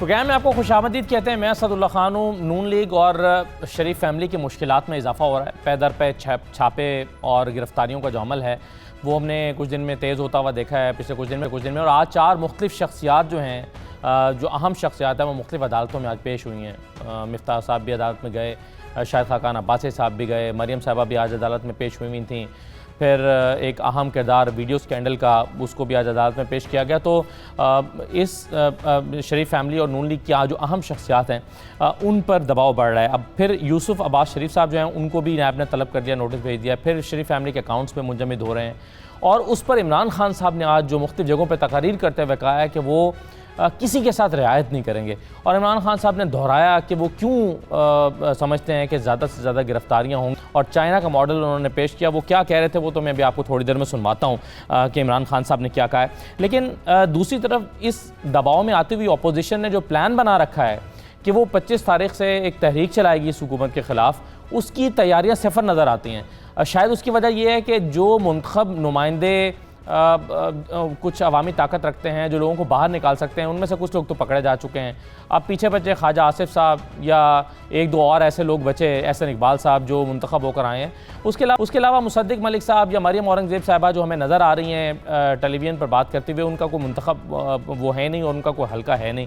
Programme میں آپ کو خوش آمدید کہتے ہیں۔ میں اسد اللہ خان ہوں۔ نون لیگ اور شریف فیملی کی مشکلات میں اضافہ ہو رہا ہے۔ پے در پے چھاپے اور گرفتاریوں کا جو عمل ہے وہ ہم نے کچھ دن میں تیز ہوتا ہوا دیکھا ہے، پچھلے کچھ دن میں، اور آج 4 مختلف شخصیات جو ہیں، جو اہم شخصیات ہیں، وہ مختلف عدالتوں میں آج پیش ہوئی ہیں۔ مفتاح صاحب بھی عدالت میں گئے، شاہد خاقان عباسی صاحب بھی گئے، مریم صاحبہ بھی آج عدالت میں پیش ہوئی تھیں۔ پھر ایک اہم کردار ویڈیو سکینڈل کا، اس کو بھی آج عدالت میں پیش کیا گیا۔ تو اس شریف فیملی اور نون لیگ کی آج جو اہم شخصیات ہیں ان پر دباؤ بڑھ رہا ہے۔ اب پھر یوسف عباس شریف صاحب جو ہیں ان کو بھی نیب نے طلب کر دیا، نوٹس بھیج دیا، پھر شریف فیملی کے اکاؤنٹس میں منجمد ہو رہے ہیں، اور اس پر عمران خان صاحب نے آج جو مختلف جگہوں پہ تقاریر کرتے ہوئے کہا ہے کہ وہ کسی کے ساتھ رعایت نہیں کریں گے، اور عمران خان صاحب نے دہرایا کہ وہ کیوں سمجھتے ہیں کہ زیادہ سے زیادہ گرفتاریاں ہوں، اور چائنا کا ماڈل انہوں نے پیش کیا۔ وہ کیا کہہ رہے تھے وہ تو میں بھی آپ کو تھوڑی دیر میں سنواتا ہوں کہ عمران خان صاحب نے کیا کہا ہے۔ لیکن دوسری طرف اس دباؤ میں آتی ہوئی اپوزیشن نے جو پلان بنا رکھا ہے کہ وہ 25 تاریخ سے ایک تحریک چلائے گی اس حکومت کے خلاف، اس کی تیاریاں صفر نظر آتی ہیں۔ شاید اس کی وجہ یہ ہے کہ جو منتخب نمائندے کچھ عوامی طاقت رکھتے ہیں، جو لوگوں کو باہر نکال سکتے ہیں، ان میں سے کچھ لوگ تو پکڑے جا چکے ہیں۔ اب پیچھے بچے خواجہ آصف صاحب یا ایک دو اور ایسے لوگ بچے، احسن اقبال صاحب جو منتخب ہو کر آئے ہیں۔ اس کے علاوہ مصدق ملک صاحب یا مریم اورنگزیب صاحبہ جو ہمیں نظر آ رہی ہیں ٹیلی ویژن پر بات کرتے ہوئے، ان کا کوئی منتخب وہ ہے نہیں اور ان کا کوئی حلقہ ہے نہیں۔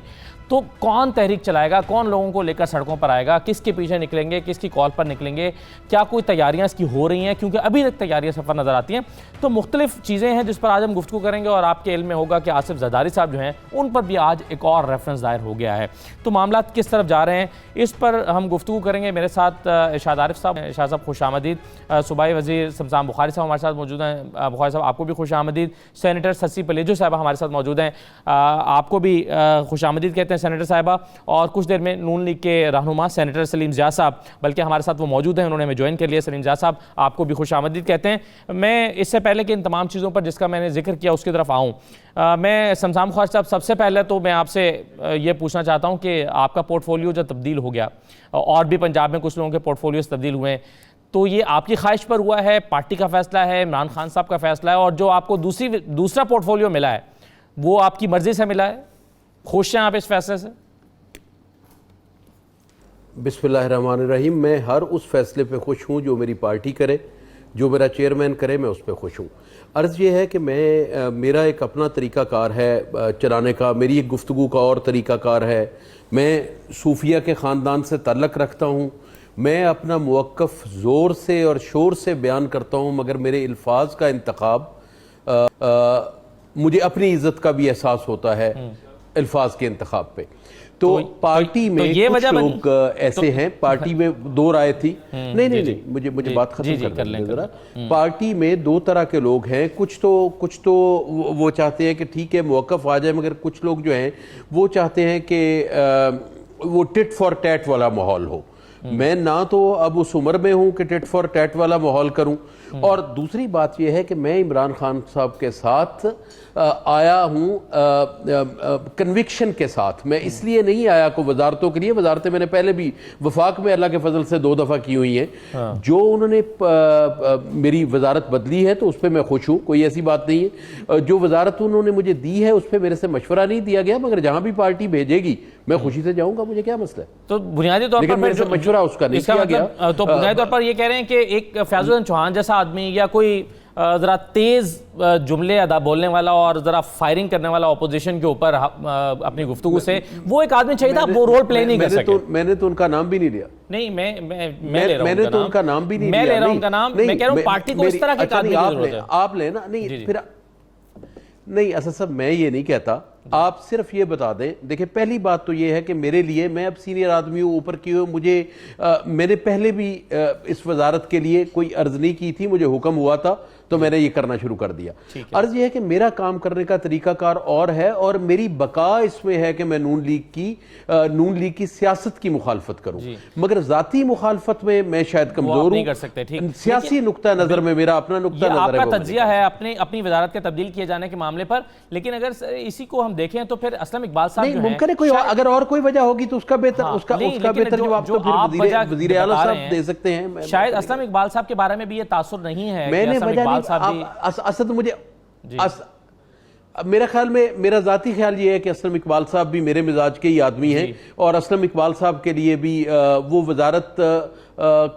تو کون تحریک چلائے گا، کون لوگوں کو لے کر سڑکوں پر آئے گا، کس کے پیچھے نکلیں گے، کس کی کال پر نکلیں گے، کیا کوئی تیاریاں اس کی ہو رہی ہیں؟ کیونکہ ابھی تک تیاریاں صفر نظر آتی ہیں۔ تو مختلف چیزیں ہیں جس پر آج ہم گفتگو کریں گے، اور آپ کے علم میں ہوگا کہ آصف زرداری صاحب جو ہیں ان پر بھی آج ایک اور ریفرنس دائر ہو گیا ہے۔ تو معاملات کس طرف جا رہے ہیں اس پر ہم گفتگو کریں گے۔ میرے ساتھ ارشاد عارف صاحب، ارشاد صاحب خوش آمدید۔ صوبائی وزیر سمسام بخاری صاحب ہمارے ساتھ موجود ہیں۔ بخاری صاحب آپ کو بھی خوش آمدید۔ سینیٹر سسی پلیجو صاحبہ ہمارے ساتھ موجود ہیں، آپ کو بھی خوش آمدید کہتے ہیں سینیٹر صاحبہ۔ اور کچھ دیر میں نون لیگ کے رہنما سینیٹر سلیم ضیاء صاحب بلکہ ہمارے ساتھ وہ موجود ہیں، انہوں نے ہمیں جوائن کر لیا۔ سلیم ضیاء صاحب آپ کو بھی خوش آمدید کہتے ہیں۔ میں اس سے پہلے کہ ان تمام چیزوں پر جس کا میں نے ذکر کیا اس کی طرف آؤں، میں سمسام بخاری صاحب سب سے پہلے تو میں آپ سے یہ پوچھنا چاہتا ہوں کہ آپ کا پورٹ فولیو جو تبدیل ہو گیا، اور بھی پنجاب میں کچھ لوگوں کے پورٹ فولیوز تبدیل ہوئے ہیں، تو یہ آپ کی خواہش پر ہوا ہے، پارٹی کا فیصلہ ہے، عمران خان صاحب کا فیصلہ ہے، اور جو آپ کو دوسرا پورٹ فولیو ملا ہے وہ آپ کی مرضی سے ملا ہے؟ خوش ہیں آپ اس فیصلے سے؟ بسم اللہ الرحمن الرحیم۔ میں ہر اس فیصلے پہ خوش ہوں جو میری پارٹی کرے، جو میرا چیئرمین کرے، میں اس پہ خوش ہوں۔ عرض یہ ہے کہ میرا ایک اپنا طریقہ کار ہے چلانے کا، میری ایک گفتگو کا اور طریقہ کار ہے۔ میں صوفیہ کے خاندان سے تعلق رکھتا ہوں، میں اپنا موقف زور سے اور شور سے بیان کرتا ہوں، مگر میرے الفاظ کا انتخاب مجھے اپنی عزت کا بھی احساس ہوتا ہے الفاظ کے انتخاب پہ۔ تو پارٹی میں کچھ لوگ ایسے ہیں، پارٹی میں دو رائے تھی، نہیں مجھے بات ختم کر لیں ذرا۔ پارٹی میں دو طرح کے لوگ ہیں، کچھ تو وہ چاہتے ہیں کہ ٹھیک ہے موقف آ جائے، مگر کچھ لوگ جو ہیں وہ چاہتے ہیں کہ وہ ٹٹ فار ٹیٹ والا ماحول ہو۔ میں نہ تو اب اس عمر میں ہوں کہ ٹٹ فار ٹیٹ والا ماحول کروں، اور دوسری بات یہ ہے کہ میں عمران خان صاحب کے ساتھ آیا ہوں کنوکشن کے ساتھ۔ میں اس لیے نہیں آیا کو وزارتوں کے لیے، وزارتیں میں نے پہلے بھی وفاق میں اللہ کے فضل سے 2 دفعہ کی ہوئی ہیں۔ جو انہوں نے میری وزارت بدلی ہے تو اس پہ میں خوش ہوں، کوئی ایسی بات نہیں ہے۔ جو وزارت انہوں نے مجھے دی ہے اس پہ میرے سے مشورہ نہیں دیا گیا، مگر جہاں بھی پارٹی بھیجے گی میں خوشی سے جاؤں گا، مجھے کیا مسئلہ ہے۔ تو بنیادی طور پر میرے سے مشورہ اس کا نہیں کیا گیا، تو بنیادی طور پر یہ کہہ رہے ہیں کہ ایک فیاض الدین چوہان جیسا آدمی یا کوئی ذرا تیز جملے ادا بولنے والا اور ذرا فائرنگ کرنے والا اپوزیشن کے اوپر اپنی گفتگو سے، وہ ایک آدمی چاہیے تھا، وہ رول پلے نہیں کر سکے۔ میں نے تو ان کا نام بھی نہیں لیا۔ نہیں میں لے رہا ہوں، میں نے تو ان کا نام بھی نہیں لیا۔ میں لے رہا ہوں ان کا نام، میں کہہ رہا ہوں پارٹی کو اس طرح کے آدمی کی ضرورت ہے۔ آپ لینا نہیں، پھر نہیں اسد صاحب میں یہ نہیں کہتا، آپ صرف یہ بتا دیں۔ دیکھیں پہلی بات تو یہ ہے کہ میرے لیے، میں اب سینئر آدمی ہوں، اوپر کی ہوئے، مجھے میں نے پہلے بھی اس وزارت کے لیے کوئی عرض نہیں کی تھی، مجھے حکم ہوا تھا تو میں نے یہ کرنا شروع کر دیا۔ عرض یہ ہے کہ میرا کام کرنے کا طریقہ کار اور ہے، اور میری بقا اس میں ہے کہ میں نون لیگ کی سیاست کی مخالفت کروں، مگر ذاتی مخالفت میں میں شاید کمزور ہوں۔ سیاسی نقطہ نظر میں میرا اپنا نقطہ نظر ہے، آپ کا تجزیہ ہے اپنی وزارت کے تبدیل کیے جانے کے معاملے پر، لیکن اگر اسی کو ہم دیکھیں تو پھر اسلم اقبال صاحب جو ہیں، ممکن ہے کوئی اگر اور کوئی وجہ ہوگی تو اس کا بہتر جواب تو پھر وزیر اعلیٰ صاحب دے سکتے ہیں۔ شاید اسلم اقبال صاحب کے بارے میں بھی یہ تاثر نہیں ہے کہ اسلم اقبال صاحب بھی، اسد مجھے میرا خیال میں میرا ذاتی خیال یہ ہے کہ اسلم اقبال صاحب بھی میرے مزاج کے ہی آدمی ہیں اور اسلم اقبال صاحب کے لیے بھی وہ وزارت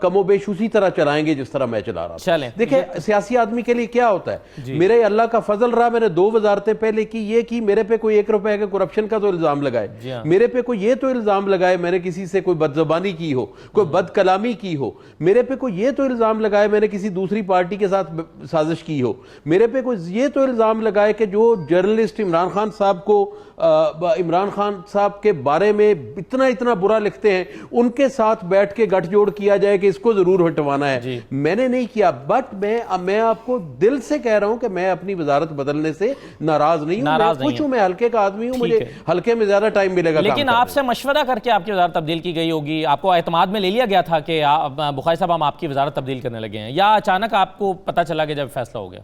کم و بیش اسی طرح چلائیں گے جس طرح میں چلا رہا تھا. دیکھیں سیاسی آدمی کے لیے کیا ہوتا ہے, میرے اللہ کا فضل رہا, میں نے 2 وزارتیں پہلے کی, یہ کی میرے پہ کوئی 1 روپے کا کرپشن کا تو الزام لگائے, میرے پہ کوئی یہ تو الزام لگائے میں نے کسی سے کوئی بد زبانی کی ہو, کوئی بد کلامی کی ہو, میرے پہ کوئی یہ تو الزام لگائے میں نے کسی دوسری پارٹی کے ساتھ سازش کی ہو, میرے پہ کوئی یہ تو الزام لگائے کہ جو جرنلسٹ عمران خان صاحب کو عمران خان صاحب کے بارے میں اتنا برا لکھتے ہیں ان کے ساتھ بیٹھ کے گٹھ جوڑ کیا جائے کہ اس کو ضرور ہٹوانا ہے. میں نے نہیں کیا, بٹ میں آپ کو دل سے کہہ رہا ہوں کہ میں اپنی وزارت بدلنے سے ناراض نہیں ہوں, میں خوش ہوں, میں ہلکے کا آدمی ہوں, مجھے ہلکے میں زیادہ ٹائم ملے گا. لیکن آپ سے مشورہ کر کے آپ کی وزارت تبدیل کی گئی ہوگی, آپ کو اعتماد میں لے لیا گیا تھا کہ بخاری صاحب ہم آپ کی وزارت تبدیل کرنے لگے ہیں, یا اچانک آپ کو پتہ چلا کہ جب فیصلہ ہو گیا؟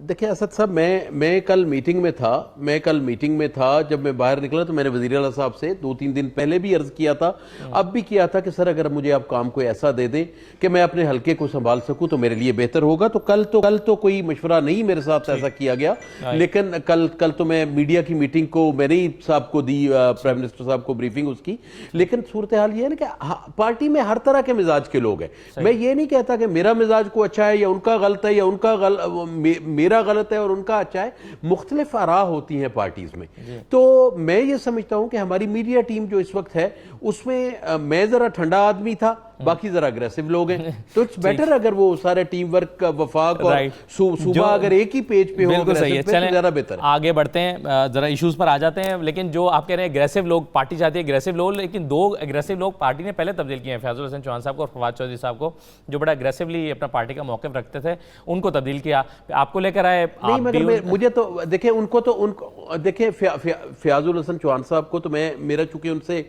دیکھیں اسد صاحب, میں کل میٹنگ میں تھا, جب میں باہر نکلا تو میں نے وزیر اعلیٰ صاحب سے 2-3 دن پہلے بھی عرض کیا تھا, اب بھی کیا تھا کہ سر اگر مجھے آپ کام کوئی ایسا دے دیں کہ میں اپنے حلقے کو سنبھال سکوں تو میرے لیے بہتر ہوگا. تو کل تو کوئی مشورہ نہیں میرے ساتھ ایسا کیا گیا, لیکن کل تو میں میڈیا کی میٹنگ کو میں نے صاحب کو دی, پرائم منسٹر صاحب کو بریفنگ اس کی. لیکن صورتحال یہ ہے نا کہ پارٹی میں ہر طرح کے مزاج کے لوگ ہیں, میں یہ نہیں کہتا کہ میرا مزاج کو اچھا ہے یا ان کا غلط ہے یا ان کا میرا غلط ہے اور ان کا اچھا ہے, مختلف آراء ہوتی ہیں پارٹیز میں. تو میں یہ سمجھتا ہوں کہ ہماری میڈیا ٹیم جو اس وقت ہے اس میں میں ذرا ٹھنڈا آدمی تھا, باقی ذرا اگریسو لوگ ہیں, تو اٹس بیٹر اگر وہ سارے ٹیم ورک وفاق اور صوبہ اگر ایک ہی پیج پہ ہو زیادہ بہتر ہے. آگے بڑھتے ہیں, ذرا ایشوز پر آ جاتے ہیں. لیکن جو آپ کہہ رہے ہیں اگریسو لوگ, پارٹی چاہتی ہے اگریسو لوگ, لیکن 2 اگریسو لوگ پارٹی نے پہلے تبدیل کیے ہیں, فیاض الحسن چوہان صاحب کو اور فواد چودھری صاحب کو, جو بڑا اگریسولی اپنا پارٹی کا موقف رکھتے تھے, ان کو تبدیل کیا, آپ کو لے کر آئے. مجھے تو دیکھیں ان کو دیکھیں فیاض الحسن چوہان صاحب کو تو میرا چونکہ ان سے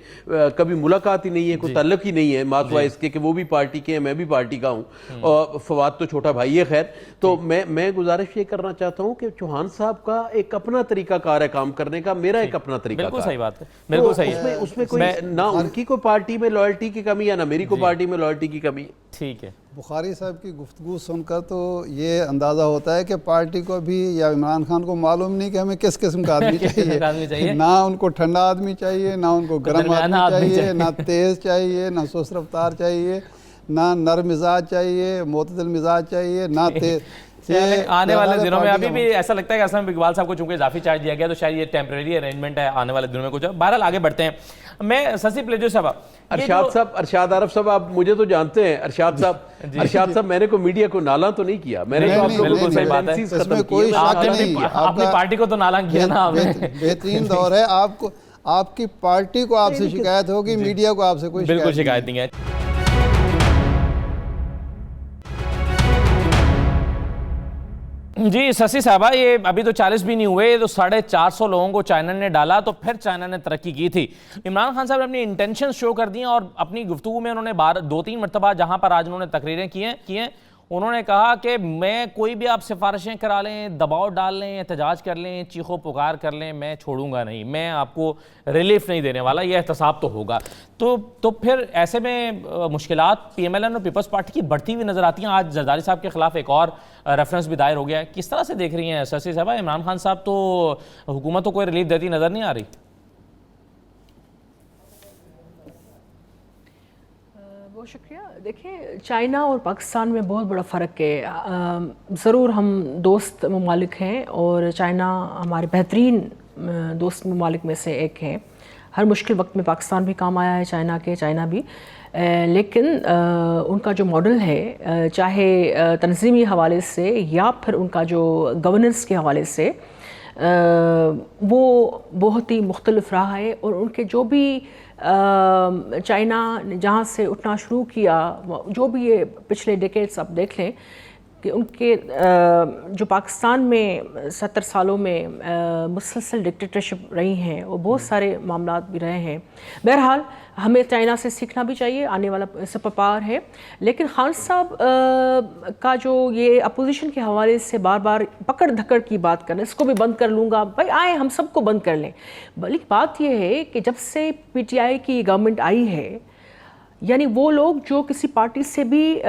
کبھی ملاقات ہی نہیں ہے, کوئی تعلق ہی نہیں ہے, ماسوا اس کے کہ وہ بھی پارٹی کے ہیں میں بھی پارٹی کا ہوں, اور فواد تو چھوٹا بھائی ہے. خیر, تو میں گزارش یہ کرنا چاہتا ہوں کہ چوہان صاحب کا ایک اپنا طریقہ کار ہے کام کرنے کا, میرا ایک اپنا طریقہ کار. بالکل صحیح بات ہے, بالکل صحیح ہے. اس میں کوئی نہ ان کی کوئی پارٹی میں لائلٹی کی کمی ہے نہ میری کوئی پارٹی میں لائلٹی کی کمی ہے. ٹھیک ہے. بخاری صاحب کی گفتگو سن کر تو یہ اندازہ ہوتا ہے کہ پارٹی کو بھی یا عمران خان کو معلوم نہیں کہ ہمیں کس قسم کا آدمی چاہیے. نہ ان کو ٹھنڈا آدمی چاہیے, نہ ان کو گرم آدمی چاہیے, نہ تیز چاہیے, نہ سست رفتار چاہیے, نہ نرم مزاج چاہیے, معتدل مزاج چاہیے, نہ تیز. آنے والے دنوں میں ابھی بھی ایسا لگتا ہے کہ اسلم اقبال صاحب کو چونکہ اضافی چارج دیا گیا تو شاید یہ ٹیمپریری ارینجمنٹ ہے, آنے والے دنوں میں کچھ. بہرحال آگے بڑھتے ہیں. میں سسی پلیجو صاحب, ارشاد عارف صاحب, آپ مجھے تو جانتے ہیں ارشاد صاحب, میں نے کوئی میڈیا کو نالاں تو نہیں کیا, میں نے بالکل صحیح بات ہے, اس میں کوئی شک نہیں. اپنی پارٹی کو تو نالاں کیا نا, بہترین دور ہے. آپ کو آپ کی پارٹی کو آپ سے شکایت ہوگی, میڈیا کو آپ سے کوئی شکایت نہیں ہے. جی سسی صاحبہ, یہ ابھی تو 40 بھی نہیں ہوئے تو 450 لوگوں کو چائنا نے ڈالا, تو پھر چائنا نے ترقی کی تھی. عمران خان صاحب نے اپنی انٹینشن شو کر دی ہیں, اور اپنی گفتگو میں انہوں نے 2-3 مرتبہ جہاں پر آج انہوں نے تقریریں کی ہیں, انہوں نے کہا کہ میں کوئی بھی آپ سفارشیں کرا لیں, دباؤ ڈال لیں, احتجاج کر لیں, چیخو پکار کر لیں, میں چھوڑوں گا نہیں, میں آپ کو ریلیف نہیں دینے والا, یہ احتساب تو ہوگا. تو پھر ایسے میں مشکلات پی ایم ایل این اور پیپلز پارٹی کی بڑھتی ہوئی نظر آتی ہیں. آج زرداری صاحب کے خلاف ایک اور ریفرنس بھی دائر ہو گیا ہے. کس طرح سے دیکھ رہی ہیں سسی صاحبہ, عمران خان صاحب تو حکومت کو کوئی ریلیف دیتی نظر نہیں آ رہی؟ بہت شکریہ. دیکھیں, چائنا اور پاکستان میں بہت بڑا فرق ہے. ضرور ہم دوست ممالک ہیں اور چائنا ہمارے بہترین دوست ممالک میں سے ایک ہے. ہر مشکل وقت میں پاکستان بھی کام آیا ہے چائنا بھی, لیکن ان کا جو ماڈل ہے, چاہے تنظیمی حوالے سے یا پھر ان کا جو گورننس کے حوالے سے, وہ بہت ہی مختلف رہا ہے. اور ان کے جو بھی چائنا جہاں سے اٹھنا شروع کیا, جو بھی یہ پچھلے ڈیکیڈز آپ دیکھ لیں کہ ان کے جو پاکستان میں 70 سالوں میں مسلسل ڈکٹیٹرشپ رہی ہیں, وہ بہت سارے معاملات بھی رہے ہیں. بہرحال ہمیں چائنا سے سیکھنا بھی چاہیے, آنے والا سپر پاور ہے. لیکن خان صاحب کا جو یہ اپوزیشن کے حوالے سے بار بار پکڑ دھکڑ کی بات کرنا, اس کو بھی بند کر لوں گا, بھائی آئیں ہم سب کو بند کر لیں. بلکہ بات یہ ہے کہ جب سے پی ٹی آئی کی گورنمنٹ آئی ہے, یعنی وہ لوگ جو کسی پارٹی سے بھی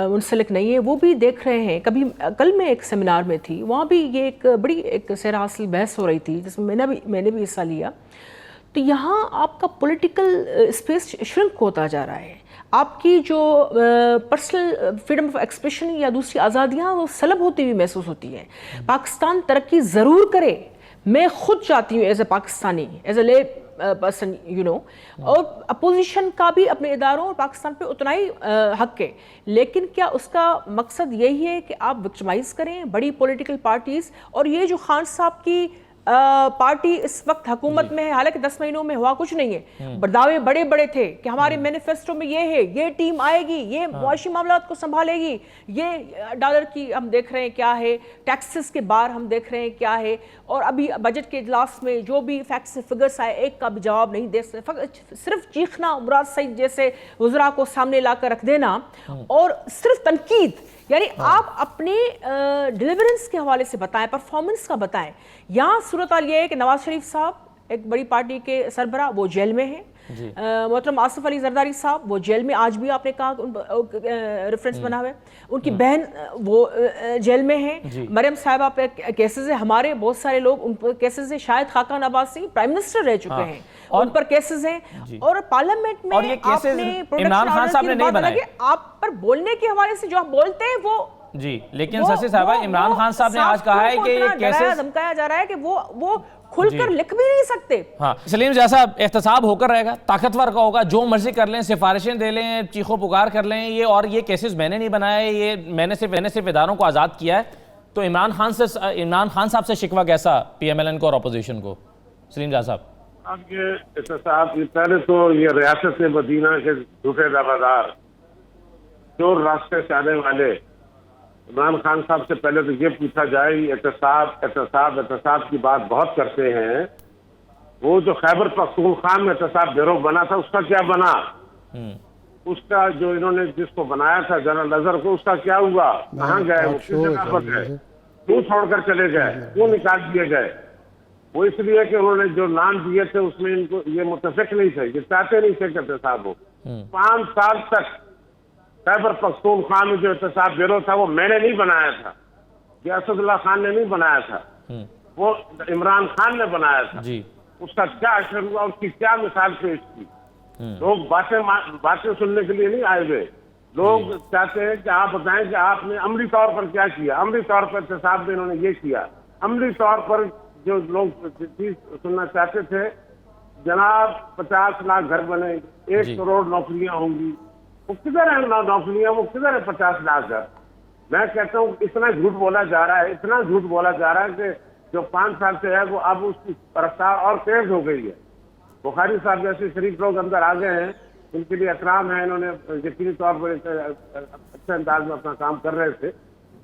منسلک نہیں ہے وہ بھی دیکھ رہے ہیں. کبھی کل میں ایک سیمینار میں تھی, وہاں بھی یہ ایک بڑی ایک سیر حاصل بحث ہو رہی تھی جس میں میں نے بھی حصہ لیا. تو یہاں آپ کا پولیٹیکل اسپیس شرنک ہوتا جا رہا ہے, آپ کی جو پرسنل فریڈم آف ایکسپریشن یا دوسری آزادیاں وہ سلب ہوتی ہوئی محسوس ہوتی ہیں. پاکستان ترقی ضرور کرے, میں خود چاہتی ہوں as a Pakistani, as a لے پرسن یو نو, اور اپوزیشن کا بھی اپنے اداروں اور پاکستان پہ اتنا ہی حق ہے, لیکن کیا اس کا مقصد یہی ہے کہ آپ وکٹمائز کریں بڑی پولیٹیکل پارٹیز؟ اور یہ جو خان صاحب کی پارٹی اس وقت حکومت میں ہے, حالانکہ 10 مہینوں میں ہوا کچھ نہیں ہے, دعوے بڑے بڑے تھے کہ ہمارے مینیفیسٹو میں یہ ہے, یہ ٹیم آئے گی, یہ معاشی معاملات کو سنبھالے گی, یہ ڈالر کی ہم دیکھ رہے ہیں کیا ہے, ٹیکسز کے بار ہم دیکھ رہے ہیں کیا ہے, اور ابھی بجٹ کے اجلاس میں جو بھی فیکٹس فگرس آئے ایک کا بھی جواب نہیں دے سکتے, صرف چیخنا, مراد سعید جیسے وزراء کو سامنے لا کر رکھ دینا اور صرف تنقید. یعنی آپ اپنے ڈیلیورنس کے حوالے سے بتائیں, پرفارمنس کا بتائیں. یہاں صورتحال یہ ہے کہ نواز شریف صاحب ایک بڑی پارٹی کے سربراہ, وہ جیل میں ہیں. محترم آصف علی زرداری صاحب وہ جیل میں, آج بھی آپ نے کہا ریفرنس بنا ہوئے, ان کی بہن وہ جیل میں ہیں. مریم صاحبہ پہ کیسز ہیں, ہمارے بہت سارے لوگ ان پر کیسز ہیں, شاہد خاقان عباسی پرائم منسٹر رہ چکے ہیں, ان پر کیسز ہیں. اور پارلیمنٹ میں آپ نے عمران خان صاحب نے نہیں بنائے, آپ پر بولنے کے حوالے سے جو آپ بولتے ہیں وہ جی, لیکن سسی صاحبہ عمران خان صاحب نے آج کہا ہے کہ یہ کیسز دھمکایا جا رہا ہے کہ وہ کھل کر لکھ بھی نہیں سکتے. ہاں, سلیم جیسا احتساب ہو کر رہے گا, طاقتور کا ہوگا, جو مرضی کر لیں, سفارشیں دے لیں, چیخو پکار کر لیں, یہ اور یہ کیسز میں نے نہیں بنائے, یہ میں نے صرف اداروں کو آزاد کیا ہے. تو عمران خان صاحب سے شکوہ کیسا پی ایم ایل این کو اور اپوزیشن کو؟ سلیم جہاں صاحب. اب یہ احتساب پہلے تو یہ ریاست مدینہ کے جھوٹے دعویدار چور راستے سے آنے والے عمران خان صاحب سے پہلے تو یہ پوچھا جائے, احتساب کی بات بہت کرتے ہیں. وہ جو خیبر پختونخوا میں احتساب بیرو بنا تھا اس کا کیا بنا؟ اس کا جو انہوں نے جس کو بنایا تھا جنرل اظہر کو, اس کا کیا ہوا؟ کہاں گئے وہ؟ کس جگہ پر گئے؟ کیوں چھوڑ کر چلے گئے؟ کیوں نکال دیے گئے؟ وہ اس لیے کہ انہوں نے جو نام دیے تھے اس میں ان کو یہ متفق نہیں تھے, یہ چاہتے نہیں تھے کہ احتساب ہو. 5 سال تک خیبر پختونخوا میں جو احتساب بیرو تھا وہ میں نے نہیں بنایا تھا, یہ اسد اللہ خان نے نہیں بنایا تھا, وہ عمران خان نے بنایا تھا. اس کا کیا اثر ہوا, اس کی کیا مثال پیش کی؟ لوگ باتیں سننے کے لیے نہیں آئے ہوئے, لوگ چاہتے ہیں کہ آپ بتائیں کہ آپ نے عملی طور پر کیا کیا. عملی طور پر احتساب میں انہوں نے یہ کیا, عملی طور پر جو لوگ چیز سننا چاہتے تھے, جناب 50 لاکھ گھر بنے, 1 کروڑ نوکریاں ہوں گی. وہ کدھر ہیں نوکریاں, وہ کدھر ہے 50 لاکھ گھر؟ میں کہتا ہوں اتنا جھوٹ بولا جا رہا ہے, اتنا جھوٹ بولا جا رہا ہے کہ جو 5 سال سے ہے وہ اب اس کی رفتار اور تیز ہو گئی ہے. بخاری صاحب جیسے شریف لوگ اندر آ گئے ہیں, ان کے لیے احترام ہے, انہوں نے یقینی طور پر اچھے انداز میں اپنا کام کر رہے تھے.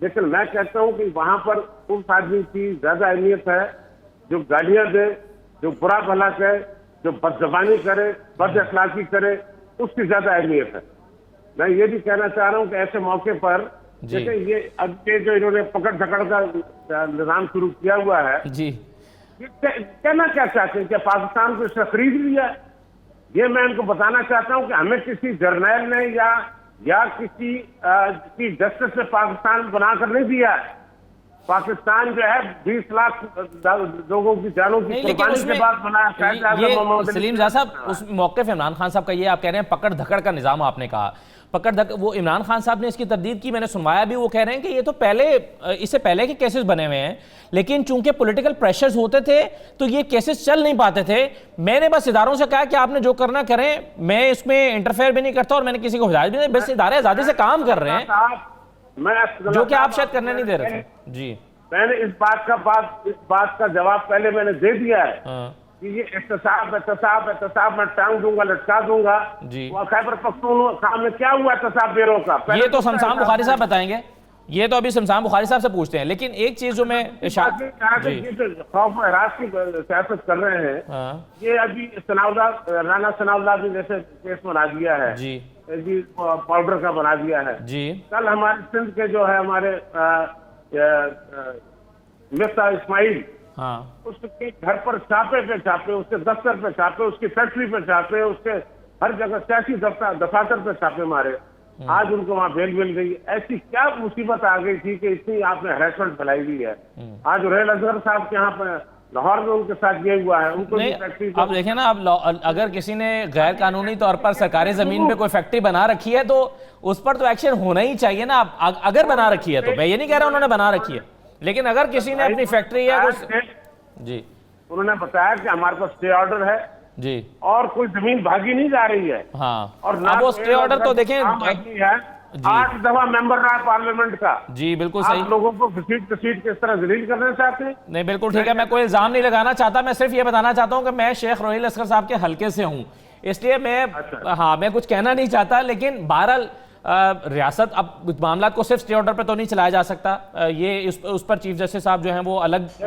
لیکن میں کہتا ہوں کہ وہاں پر اس آدمی کی زیادہ اہمیت ہے جو گالیاں دے, جو برا بھلا کہے, جو بد زبانی کرے, بد اخلاقی کرے, اس کی زیادہ اہمیت ہے. میں یہ بھی کہنا چاہ رہا ہوں کہ ایسے موقع پر جیسے یہ اب کے جو انہوں نے پکڑ دھکڑ کا نظام شروع کیا ہوا ہے, کہنا کیا چاہتے ہیں کہ پاکستان کو اس نے خرید لیا؟ یہ میں ان کو بتانا چاہتا ہوں کہ ہمیں کسی جرنیل نے یا کسی کی جسٹس نے پاکستان بنا کر نہیں دیا. پاکستان جو ہے 20 لاکھ لوگوں کی جانوں کی قربانی کے بعد بنایا. سلیم جہاں صاحب, اس موقف عمران خان صاحب کا یہ آپ کہہ رہے ہیں پکڑ دھکڑ کا نظام, آپ نے کہا وہ عمران خان صاحب نے اس کی تردید کی, میں نے سنوایا بھی. وہ کہہ رہے ہیں کہ یہ تو اس سے پہلے کے کیسز بنے ہوئے ہیں, لیکن چونکہ پولیٹیکل پریشرز ہوتے تھے تو یہ کیسز چل نہیں پاتے تھے. میں نے بس اداروں سے کہا کہ آپ نے جو کرنا کریں, میں اس میں انٹرفیئر بھی نہیں کرتا اور میں نے کسی کو ہدایت بھی نہیں, بس ادارے آزادی سے کام کر رہے ہیں جو کہ آپ شاید کرنے نہیں دے رہے تھے. جی, میں نے اس بات کا جواب پہلے میں نے دے دیا ہے کہ یہ احتساب میں ٹانگ دوں گا, لٹکا دوں گا. خیبر پختونخوا میں کیا ہوا احتساب بیرو کا؟ یہ تو شمشان بخاری صاحب بتائیں گے, یہ تو ابھی شمشان بخاری صاحب سے پوچھتے ہیں. لیکن ایک چیز جو میں خوف و ہراس کی سیاست کر رہے ہیں, یہ ابھی رانا ثناء اللہ بھی جیسے کیس بنا دیا ہے, جی پاؤڈر کا بنا دیا ہے. کل ہمارے سندھ کے جو ہے ہمارے مفتا اسماعیل, اس کے گھر پر چھاپے پہ چھاپے, اس کے دفتر پہ چھاپے, اس کی فیکٹری پہ چھاپے, اس کے ہر جگہ سیاسی دفاتر پہ چھاپے مارے، آج ان کو وہاں بیل مل گئی. ایسی کیا مصیبت آ گئی تھی کہ اتنی آپ نے ہریسمنٹ پھیلائی ہوئی ہے. آج ریل اظہر صاحب کے یہاں پہ لاہور میں ان کے ساتھ یہ ہوا ہے. ان کو اب دیکھیں نا، اب اگر کسی نے غیر قانونی طور پر سرکاری زمین پہ کوئی فیکٹری بنا رکھی ہے تو اس پر تو ایکشن ہونا ہی چاہیے نا. اگر بنا رکھی ہے تو میں یہ نہیں کہہ رہا انہوں نے بنا رکھی ہے، لیکن اگر کسی نے اپنی فیکٹری یا جی انہوں نے بتایا کہ ہمارے پاس اسٹے آرڈر ہے جی، اور کوئی زمین بھاگی نہیں جا رہی ہے. ہاں، اور اب وہ اسٹے آرڈر تو دیکھیں 8 دفعہ ممبر رہا ہے پارلیمنٹ کا. جی بالکل صحیح. آپ لوگوں کو گھسیٹ گھسیٹ کس طرح ذلیل کرنا چاہتے ہیں؟ نہیں بالکل ٹھیک ہے، میں کوئی الزام نہیں لگانا چاہتا، میں صرف یہ بتانا چاہتا ہوں کہ میں شیخ روحیل اصغر صاحب کے حلقے سے ہوں، اس لیے میں کچھ کہنا نہیں چاہتا. لیکن بہرحال ریاست اب معاملات کو صرف اسٹے آرڈر پہ تو نہیں چلایا جا سکتا، یہ اس پر چیف جسٹس صاحب جو ہیں وہ الگ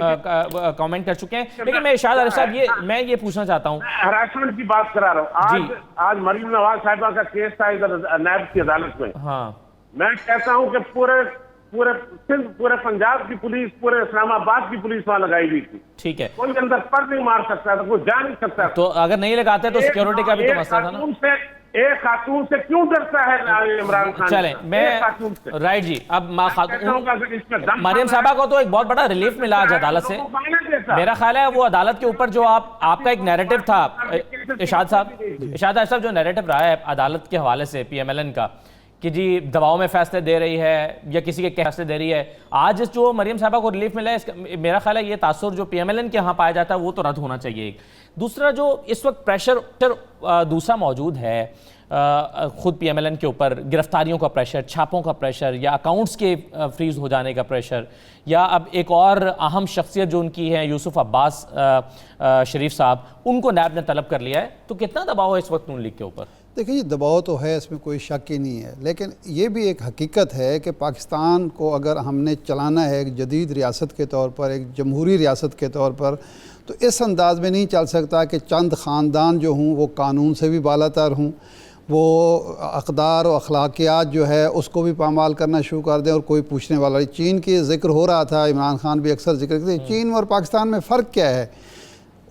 کامنٹ کر چکے ہیں. لیکن میں ارشاد عارف صاحب میں یہ پوچھنا چاہتا ہوں، ہراسمنٹ کی بات کرا رہا ہوں. آج مریم نواز صاحبہ کا کیس تھا ادھر نیب کی عدالت میں. ہاں، میں کہتا ہوں کہ پورے پنجاب کی پولیس، پورے اسلام آباد کی پولیس وہاں لگائی ہوئی تھی. ٹھیک ہے، کوئی اندر پر نہیں مار سکتا تھا، کوئی جا نہیں سکتا. تو اگر نہیں لگاتے تو سیکیورٹی کا بھی تو مسئلہ تھا نا. ایک خاتون سے کیوں ڈرتا ہے عمران خان؟ چلیں میں رائٹ جی. اب مریم صاحبہ کو تو ایک بہت بڑا ریلیف ملا آج عدالت سے. میرا خیال ہے وہ عدالت کے اوپر جو آپ کا ایک نیریٹو تھا ارشاد صاحب جو نیریٹو رہا ہے عدالت کے حوالے سے پی ایم ایل این کا کہ جی دباؤ میں فیصلے دے رہی ہے یا کسی کے فیصلے دے رہی ہے، آج جو مریم صاحبہ کو ریلیف ملا ہے، میرا خیال ہے یہ تاثر جو پی ایم ایل این کے یہاں پایا جاتا ہے وہ تو رد ہونا چاہیے. ایک دوسرا جو اس وقت پریشر دوسرا موجود ہے خود پی ایم ایل این کے اوپر، گرفتاریوں کا پریشر، چھاپوں کا پریشر، یا اکاؤنٹس کے فریز ہو جانے کا پریشر، یا اب ایک اور اہم شخصیت جو ان کی ہے یوسف عباس شریف صاحب، ان کو نیب نے طلب کر لیا ہے. تو کتنا دباؤ ہے اس وقت نون لیگ کے اوپر؟ دیکھیں یہ دباؤ تو ہے، اس میں کوئی شک ہی نہیں ہے، لیکن یہ بھی ایک حقیقت ہے کہ پاکستان کو اگر ہم نے چلانا ہے ایک جدید ریاست کے طور پر، ایک جمہوری ریاست کے طور پر، تو اس انداز میں نہیں چل سکتا کہ چند خاندان جو ہوں وہ قانون سے بھی بالا تر ہوں، وہ اقدار و اخلاقیات جو ہے اس کو بھی پامال کرنا شروع کر دیں اور کوئی پوچھنے والا نہیں. چین کی ذکر ہو رہا تھا، عمران خان بھی اکثر ذکر کرتے ہیں. چین اور پاکستان میں فرق کیا ہے؟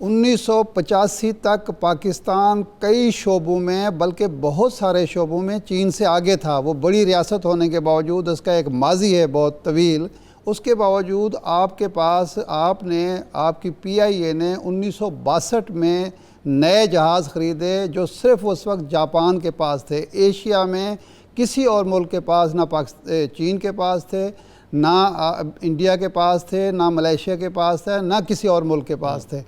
1985 تک پاکستان کئی شعبوں میں، بلکہ بہت سارے شعبوں میں چین سے آگے تھا. وہ بڑی ریاست ہونے کے باوجود، اس کا ایک ماضی ہے بہت طویل، اس کے باوجود آپ کے پاس آپ کی پی آئی اے نے 1962 میں نئے جہاز خریدے جو صرف اس وقت جاپان کے پاس تھے. ایشیا میں کسی اور ملک کے پاس نہ چین کے پاس تھے، نہ انڈیا کے پاس تھے، نہ ملیشیا کے پاس تھے، نہ کسی اور ملک کے پاس تھے.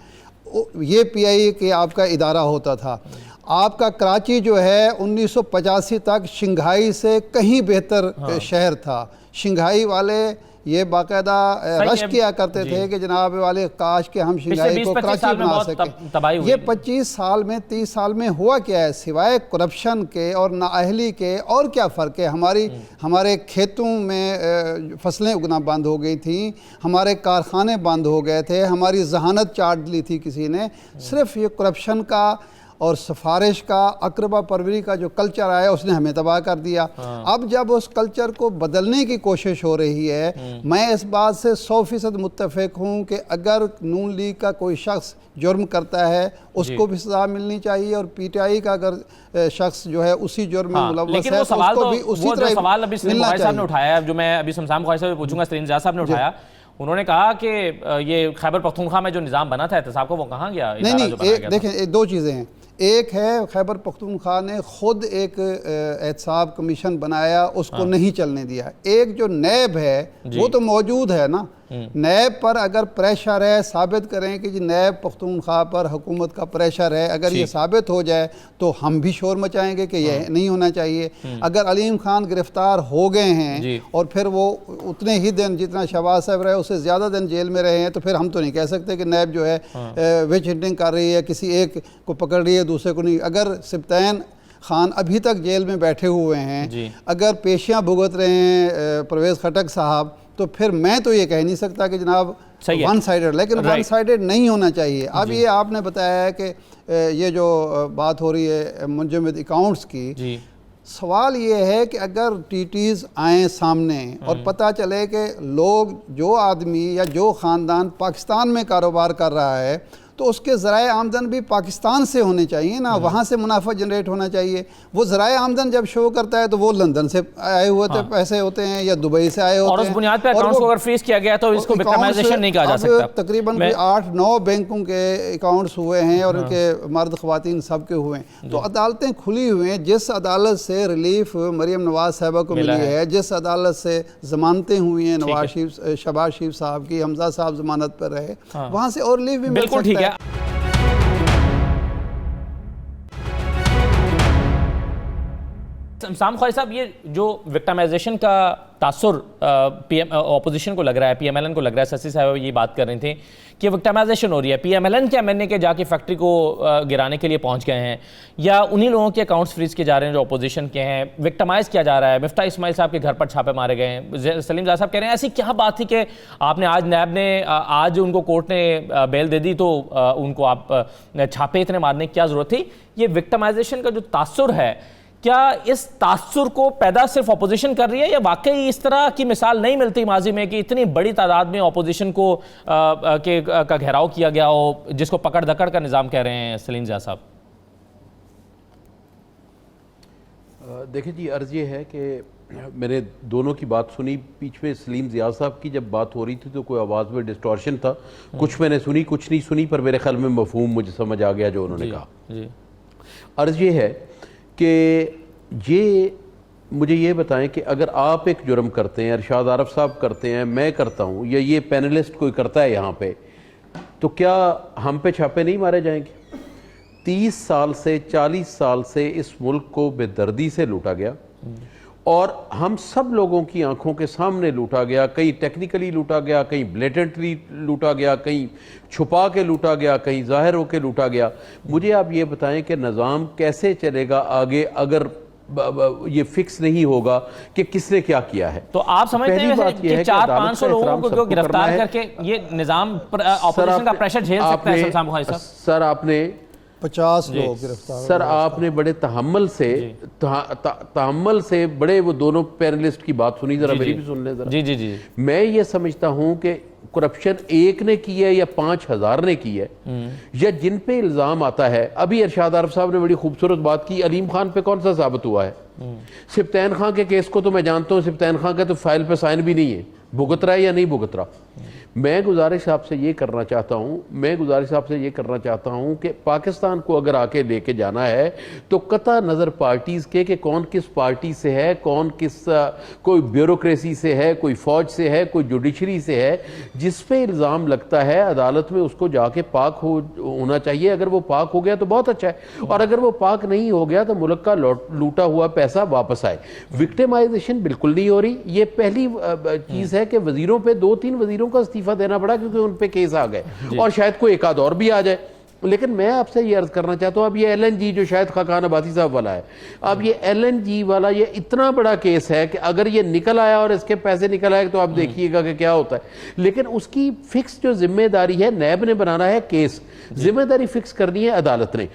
یہ پی آئی اے کے آپ کا ادارہ ہوتا تھا. آپ کا کراچی جو ہے 1985 تک شنگھائی سے کہیں بہتر شہر تھا. شنگھائی والے یہ باقاعدہ رش کیا کرتے تھے کہ جناب والے کاش کہ ہم شنگھائی کو کراچی بنا سکیں. یہ 25 سال میں 30 سال میں ہوا کیا ہے سوائے کرپشن کے اور نااہلی کے؟ اور کیا فرق ہے؟ ہمارے کھیتوں میں فصلیں اگنا بند ہو گئی تھیں، ہمارے کارخانے بند ہو گئے تھے، ہماری ذہانت چاٹ لی تھی کسی نے. صرف یہ کرپشن کا اور سفارش کا، اقربا پروری کا جو کلچر آیا اس نے ہمیں تباہ کر دیا. اب جب اس کلچر کو بدلنے کی کوشش ہو رہی ہے، میں اس بات سے 100% متفق ہوں کہ اگر نون لیگ کا کوئی شخص جرم کرتا ہے اس کو بھی سزا ملنی چاہیے، اور پی ٹی آئی کا اگر شخص جو ہے اسی جرم میں ملوث ہے تو اس کو بھی اسی طرح سوال ابھی سلیم بخاری صاحب نے اٹھایا، جو میں ابھی شمشان بخاری صاحب سے پوچھوں گا، سلیم صاحب نے اٹھایا. انہوں نے کہا کہ یہ خیبر پختونخوا میں جو نظام بنا تھا احتساب کو، وہ کہاں گیا؟ نہیں، دیکھیں دو چیزیں ہیں. ایک ہے خیبر پختونخوا نے خود ایک احتساب کمیشن بنایا، اس کو نہیں چلنے دیا. ایک جو نیب ہے وہ تو موجود ہے نا. نیب پر اگر پریشر ہے، ثابت کریں کہ جی نیب پختونخوا پر حکومت کا پریشر ہے، اگر یہ ثابت ہو جائے تو ہم بھی شور مچائیں گے کہ یہ نہیں ہونا چاہیے. اگر علیم خان گرفتار ہو گئے ہیں اور پھر وہ اتنے ہی دن جتنا شہباز صاحب رہے اس سے زیادہ دن جیل میں رہے ہیں، تو پھر ہم تو نہیں کہہ سکتے کہ نیب جو ہے وچ ہنٹنگ کر رہی ہے، کسی ایک کو پکڑ رہی ہے دوسرے کو نہیں. اگر سبطین خان ابھی تک جیل میں بیٹھے ہوئے ہیں، اگر پیشیاں بھگت رہے ہیں پرویز خٹک صاحب، تو پھر میں تو یہ کہہ نہیں سکتا کہ جناب ون سائیڈڈ، لیکن ون سائیڈڈ نہیں ہونا چاہیے. اب یہ آپ نے بتایا ہے کہ یہ جو بات ہو رہی ہے منجمد اکاؤنٹس کی، سوال یہ ہے کہ اگر ٹی ٹیز آئیں سامنے اور پتہ چلے کہ لوگ جو آدمی یا جو خاندان پاکستان میں کاروبار کر رہا ہے تو اس کے ذرائع آمدن بھی پاکستان سے ہونے چاہیے نا, وہاں سے منافع جنریٹ ہونا چاہیے. وہ ذرائع آمدن جب شو کرتا ہے تو وہ لندن سے آئے ہوئے پیسے ہوتے ہیں یا دبئی سے آئے ہوتے ہیں, اور اس بنیاد پہ اکاؤنٹس کو اگر فریز کیا گیا تو اس کو وکٹمائزیشن نہیں کہا جا سکتا. تقریباً 8-9 بینکوں کے اکاؤنٹس ہوئے ہیں اور ان کے مرد خواتین سب کے ہوئے ہیں. تو عدالتیں کھلی ہوئی ہیں. جس عدالت سے ریلیف مریم نواز صاحبہ کو ملی ہے, جس عدالت سے ضمانتیں ہوئی ہیں شہباز شریف صاحب کی, حمزہ صاحب ضمانت پر رہے, وہاں سے اور ریلیف بھی مل سکتا ہے. سام خواجہ صاحب, یہ جو وکٹمائزیشن کا تاثر اپوزیشن کو لگ رہا ہے, پی ایم ایل این کو لگ رہا ہے, سسی صاحب یہ بات کر رہی تھیں کہ وکٹمائزیشن ہو رہی ہے, پی ایم ایل این کیا ایم این اے کے جا کے فیکٹری کو گرانے کے لیے پہنچ گئے ہیں, یا انہی لوگوں کے اکاؤنٹس فریز کیے جا رہے ہیں جو اپوزیشن کے ہیں, وکٹمائز کیا جا رہا ہے, مفتاح اسماعیل صاحب کے گھر پر چھاپے مارے گئے ہیں, سلیم زاہد صاحب کہہ رہے ہیں ایسی کیا بات تھی کہ آپ نے آج نیب نے آج ان کو کورٹ نے بیل دے دی تو ان کو آپ چھاپے اتنے مارنے کی کیا ضرورت تھی. یہ وکٹمائزیشن کا جو تاثر ہے, کیا اس تاثر کو پیدا صرف اپوزیشن کر رہی ہے, یا واقعی اس طرح کی مثال نہیں ملتی ماضی میں کہ اتنی بڑی تعداد میں اپوزیشن کو کا گھیراؤ کیا گیا ہو, جس کو پکڑ دکڑ کا نظام کہہ رہے ہیں سلیم زیاہ صاحب؟ دیکھیں جی, عرض یہ ہے کہ میں نے دونوں کی بات سنی. بیچ میں سلیم زیاہ صاحب کی جب بات ہو رہی تھی تو کوئی آواز میں ڈسٹورشن تھا, کچھ میں نے سنی کچھ نہیں سنی, پر میرے خیال میں مفہوم مجھے سمجھ آ گیا جو انہوں نے کہا. عرض یہ ہے کہ مجھے یہ بتائیں کہ اگر آپ ایک جرم کرتے ہیں, ارشاد عارف صاحب کرتے ہیں, میں کرتا ہوں, یا یہ پینلسٹ کوئی کرتا ہے یہاں پہ, تو کیا ہم پہ چھاپے نہیں مارے جائیں گے؟ 30 سال سے 40 سال سے اس ملک کو بے دردی سے لوٹا گیا, اور ہم سب لوگوں کی آنکھوں کے سامنے لوٹا گیا. کہیں ٹیکنیکلی لوٹا گیا, کہیں بلیٹنٹلی لوٹا گیا, کہیں چھپا کے لوٹا گیا, کہیں ظاہر ہو کے لوٹا گیا. مجھے آپ یہ بتائیں کہ نظام کیسے چلے گا آگے اگر یہ فکس نہیں ہوگا کہ کس نے کیا کیا ہے؟ تو آپ سمجھتے ہیں کہ 400-500 لوگوں کو گرفتار کر کے یہ نظام اپوزیشن کا پریشر جھیل سکتا ہے سلام خواجہ صاحب؟ سر آپ نے 50 لوگ گرفتار, سر آپ نے بڑے تحمل سے بڑے وہ دونوں پینلسٹ کی بات سنی, ذرا میری بھی سن لیں ذرا. جی میں یہ سمجھتا ہوں کہ کرپشن ایک نے کی ہے یا 5000 نے کی ہے, یا جن پہ الزام آتا ہے. ابھی ارشاد عارف صاحب نے بڑی خوبصورت بات کی, علیم خان پہ کون سا ثابت ہوا ہے؟ سبطین خان کے کیس کو تو میں جانتا ہوں, سبطین خان کا تو فائل پہ سائن بھی نہیں ہے, بھگت رہا ہے یا نہیں بھگت رہا. میں گزارش آپ سے یہ کرنا چاہتا ہوں کہ پاکستان کو اگر آ کے لے کے جانا ہے تو قطع نظر پارٹیز کے کہ کون کس پارٹی سے ہے, کون کس کوئی بیوروکریسی سے ہے, کوئی فوج سے ہے, کوئی جوڈیشری سے ہے, جس پہ الزام لگتا ہے عدالت میں اس کو جا کے پاک ہونا چاہیے. اگر وہ پاک ہو گیا تو بہت اچھا ہے, اور اگر وہ پاک نہیں ہو گیا تو ملک کا لوٹا ہوا پیسہ واپس آئے. وکٹمائزیشن بالکل نہیں ہو رہی. یہ پہلی چیز ہے کہ وزیروں پہ 2-3 وزیروں کا استعفیٰ دینا پڑا کیونکہ ان پہ کیس آ گئے, اور شاید کوئی ایک آدھ اور بھی آ جائے. لیکن میں آپ سے یہ عرض کرنا چاہتا ہوں, اب یہ ایل این جی جو شاید خاقان عباسی صاحب والا ہے, اب یہ ایل این جی والا یہ اتنا بڑا کیس ہے کہ اگر یہ نکل آیا اور اس کے پیسے نکل آئے تو آپ دیکھیے گا کہ کیا ہوتا ہے. لیکن اس کی فکس جو ذمہ داری ہے نیب نے بنانا ہے کیس, ذمہ داری فکس کرنی ہے عدالت نے.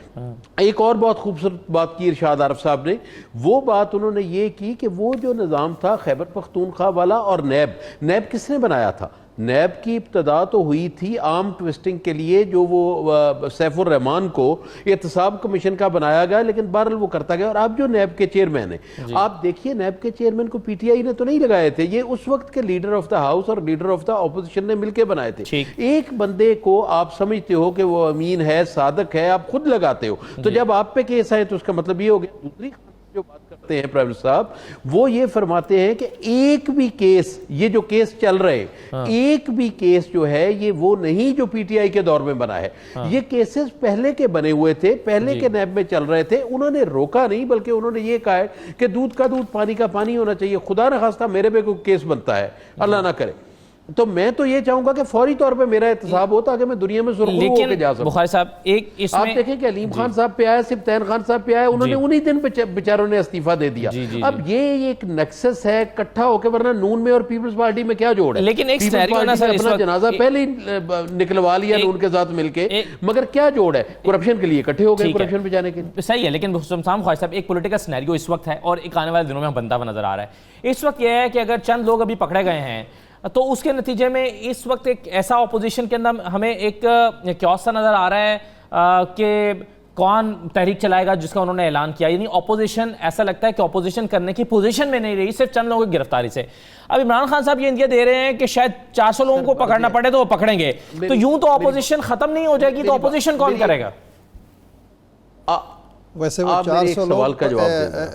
ایک اور بہت خوبصورت بات کی ارشاد عارف صاحب نے, وہ بات انہوں نے یہ کی کہ وہ جو نظام تھا خیبر پختونخوا والا اور نیب کس نے بنایا تھا؟ نیب کی ابتدا تو ہوئی تھی آرم ٹویسٹنگ کے لیے, جو وہ سیف الرحمان کو احتساب کمیشن کا بنایا گیا, لیکن بہرحال وہ کرتا گیا. اور اب جو نیب کے چیئرمین ہیں, آپ دیکھیے نیب کے چیئرمین کو پی ٹی آئی نے تو نہیں لگائے تھے, یہ اس وقت کے لیڈر آف دا ہاؤس اور لیڈر آف دا اپوزیشن نے مل کے بنائے تھے. ایک بندے کو آپ سمجھتے ہو کہ وہ امین ہے, صادق ہے, آپ خود لگاتے ہو, تو جب آپ پہ کیس آئے تو اس کا مطلب یہ ہو گیا. دوسری جو بات کرتے ہیں پرائیویٹ صاحب, وہ یہ فرماتے ہیں کہ ایک بھی کیس, یہ جو کیس چل رہے ایک بھی کیس جو ہے یہ وہ نہیں جو پی ٹی آئی کے دور میں بنا ہے. یہ کیسز پہلے کے بنے ہوئے تھے, پہلے کے نیب میں چل رہے تھے. انہوں نے روکا نہیں, بلکہ انہوں نے یہ کہا ہے کہ دودھ کا دودھ پانی کا پانی ہونا چاہیے. خدا نہ خواستہ میرے پہ کوئی کیس بنتا ہے, اللہ نہ کرے, تو میں تو یہ چاہوں گا کہ فوری طور پہ میرا احتساب ہو تاکہ میں دنیا میں سرخرو ہو کے جا سکوں. بخاری صاحب ایک اس میں آپ دیکھیں کہ علیم خان صاحب پہ آیا, سبطین خان صاحب پہ آیا, انہوں نے انہی دن بیچاروں نے استعفیٰ دے دیا. اب یہ ایک نکسس ہے کٹھا ہو کے, ورنہ نون میں اور پیپلز پارٹی میں کیا جوڑ ہے؟ لیکن ایک سینیریو نا سر, اپنا جنازہ پہلے نکلوا لیا نون کے ساتھ مل کے, مگر کیا جوڑ ہے؟ کرپشن کے لیے اکٹھے ہو گئے, کرپشن پہ جانے کے لیے. صحیح ہے, لیکن سام خواجہ صاحب ایک پولیٹیکل سینیریو اس وقت ہے اور ایک آنے والے دنوں میں بنتا ہوا نظر آ رہا ہے. اس وقت یہ ہے کہ اگر چند لوگ ابھی پکڑے گئے ہیں, تو اس کے نتیجے میں اس وقت ایک ایسا اپوزیشن کے اندر ہمیں ایک کیوس سا نظر آ رہا ہے کہ کون تحریک چلائے گا جس کا انہوں نے اعلان کیا، یعنی اپوزیشن ایسا لگتا ہے کہ اپوزیشن کرنے کی پوزیشن میں نہیں رہی، صرف چند لوگوں کی گرفتاری سے۔ اب عمران خان صاحب یہ اندیا دے رہے ہیں کہ شاید 400 لوگوں کو پکڑنا پڑے تو وہ پکڑیں گے، تو یوں تو اپوزیشن ختم نہیں ہو جائے گی، تو اپوزیشن کون کرے گا؟ ویسے وہ 400 لوگ،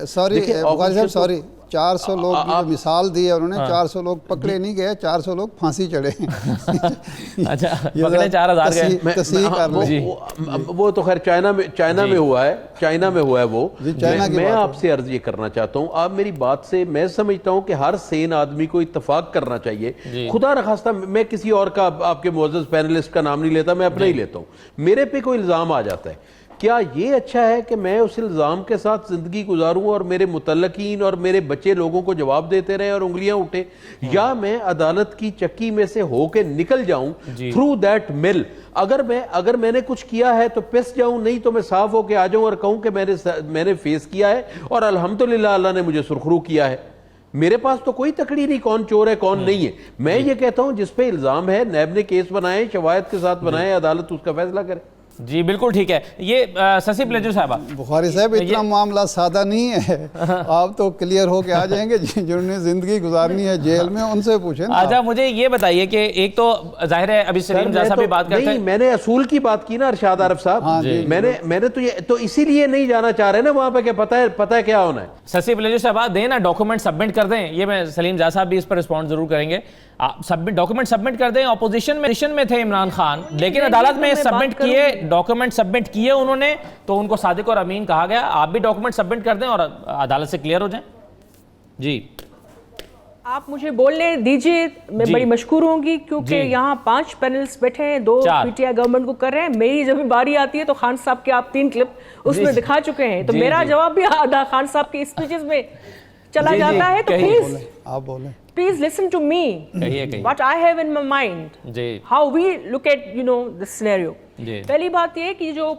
سوری بخاری صاحب سوری، 400 لوگ کی مثال دی ہے انہوں نے، 400 لوگ پکڑے نہیں گئے، 400 لوگ پھانسی چڑھے ہیں۔ اچھا پکڑے 4000 گئے، تصحیح کر لیں۔ وہ تو خیر چائنا میں ہوا ہے وہ۔ میں آپ سے عرض یہ کرنا چاہتا ہوں، آپ میری بات سے میں سمجھتا ہوں کہ ہر سین آدمی کو اتفاق کرنا چاہیے۔ خدا نخواستہ میں کسی اور کا، آپ کے معزز پینلسٹ کا نام نہیں لیتا، میں اپنا ہی لیتا ہوں، میرے پہ کوئی الزام آ جاتا ہے، کیا یہ اچھا ہے کہ میں اس الزام کے ساتھ زندگی گزاروں اور میرے متعلقین اور میرے بچے لوگوں کو جواب دیتے رہیں اور انگلیاں اٹھیں، یا میں عدالت کی چکی میں سے ہو کے نکل جاؤں تھرو دیٹ مل؟ اگر میں نے کچھ کیا ہے تو پس جاؤں، نہیں تو میں صاف ہو کے آ جاؤں اور کہوں کہ میں نے فیس کیا ہے اور الحمدللہ اللہ نے مجھے سرخرو کیا ہے۔ میرے پاس تو کوئی تکڑی نہیں کون چور ہے کون نہیں ہے۔ میں یہ کہتا ہوں جس پہ الزام ہے نیب نے کیس بنائے، شواہد کے ساتھ بنائے، عدالت اس کا فیصلہ کرے۔ جی بالکل ٹھیک ہے۔ یہ سسی پلیجو صاحبہ، بخاری صاحب اتنا معاملہ سادہ نہیں ہے، آپ تو کلیئر ہو کے آ جائیں گے، جنہوں نے زندگی گزارنی ہے جیل میں ان سے پوچھیں۔ آجا مجھے یہ بتائیے کہ ایک تو ظاہر ہے ابھی سلیم جا صاحب بھی بات کرتے ہیں، میں نے اصول کی بات کی نا ارشاد عارف صاحب، میں نے تو اسی لیے نہیں جانا چاہ رہے نا وہاں پہ کہ پتہ ہے کیا ہونا ہے۔ سسی پلیجو صاحبہ دیں نا، ڈاکومنٹ سبمٹ کر دیں، یہ میں سلیم جا صاحب بھی اس پر رسپونڈ ضرور کریں گے، ڈاکومنٹ سبمٹ کر دیں۔ اپوزیشن میں تھے عمران خان، لیکن عدالت میں سبمٹ کیے، ڈاکومنٹ سبمٹ کیے انہوں نے، تو ان کو صادق اور امین کہا گیا، آپ بھی ڈاکومنٹ سبمٹ کر دیں اور عدالت سے کلیئر ہو جائیں۔ جی آپ مجھے بولنے دیجئے، میں بڑی مشکور ہوں گی، کیونکہ یہاں 5 پینلز بیٹھے ہیں، 2 پی ٹی آئی گورنمنٹ کو کر رہے ہیں، میری جب باری آتی ہے تو خان صاحب کے آپ 3 کلپ اس میں دکھا چکے ہیں، تو میرا جواب بھی آدھا خان صاحب کی اسپیچز میں چلا جاتا ہے، تو پلیز آپ بولیں، please listen to me, what I have in my mind, how we look at this scenario. پہلی بات یہ کہ جو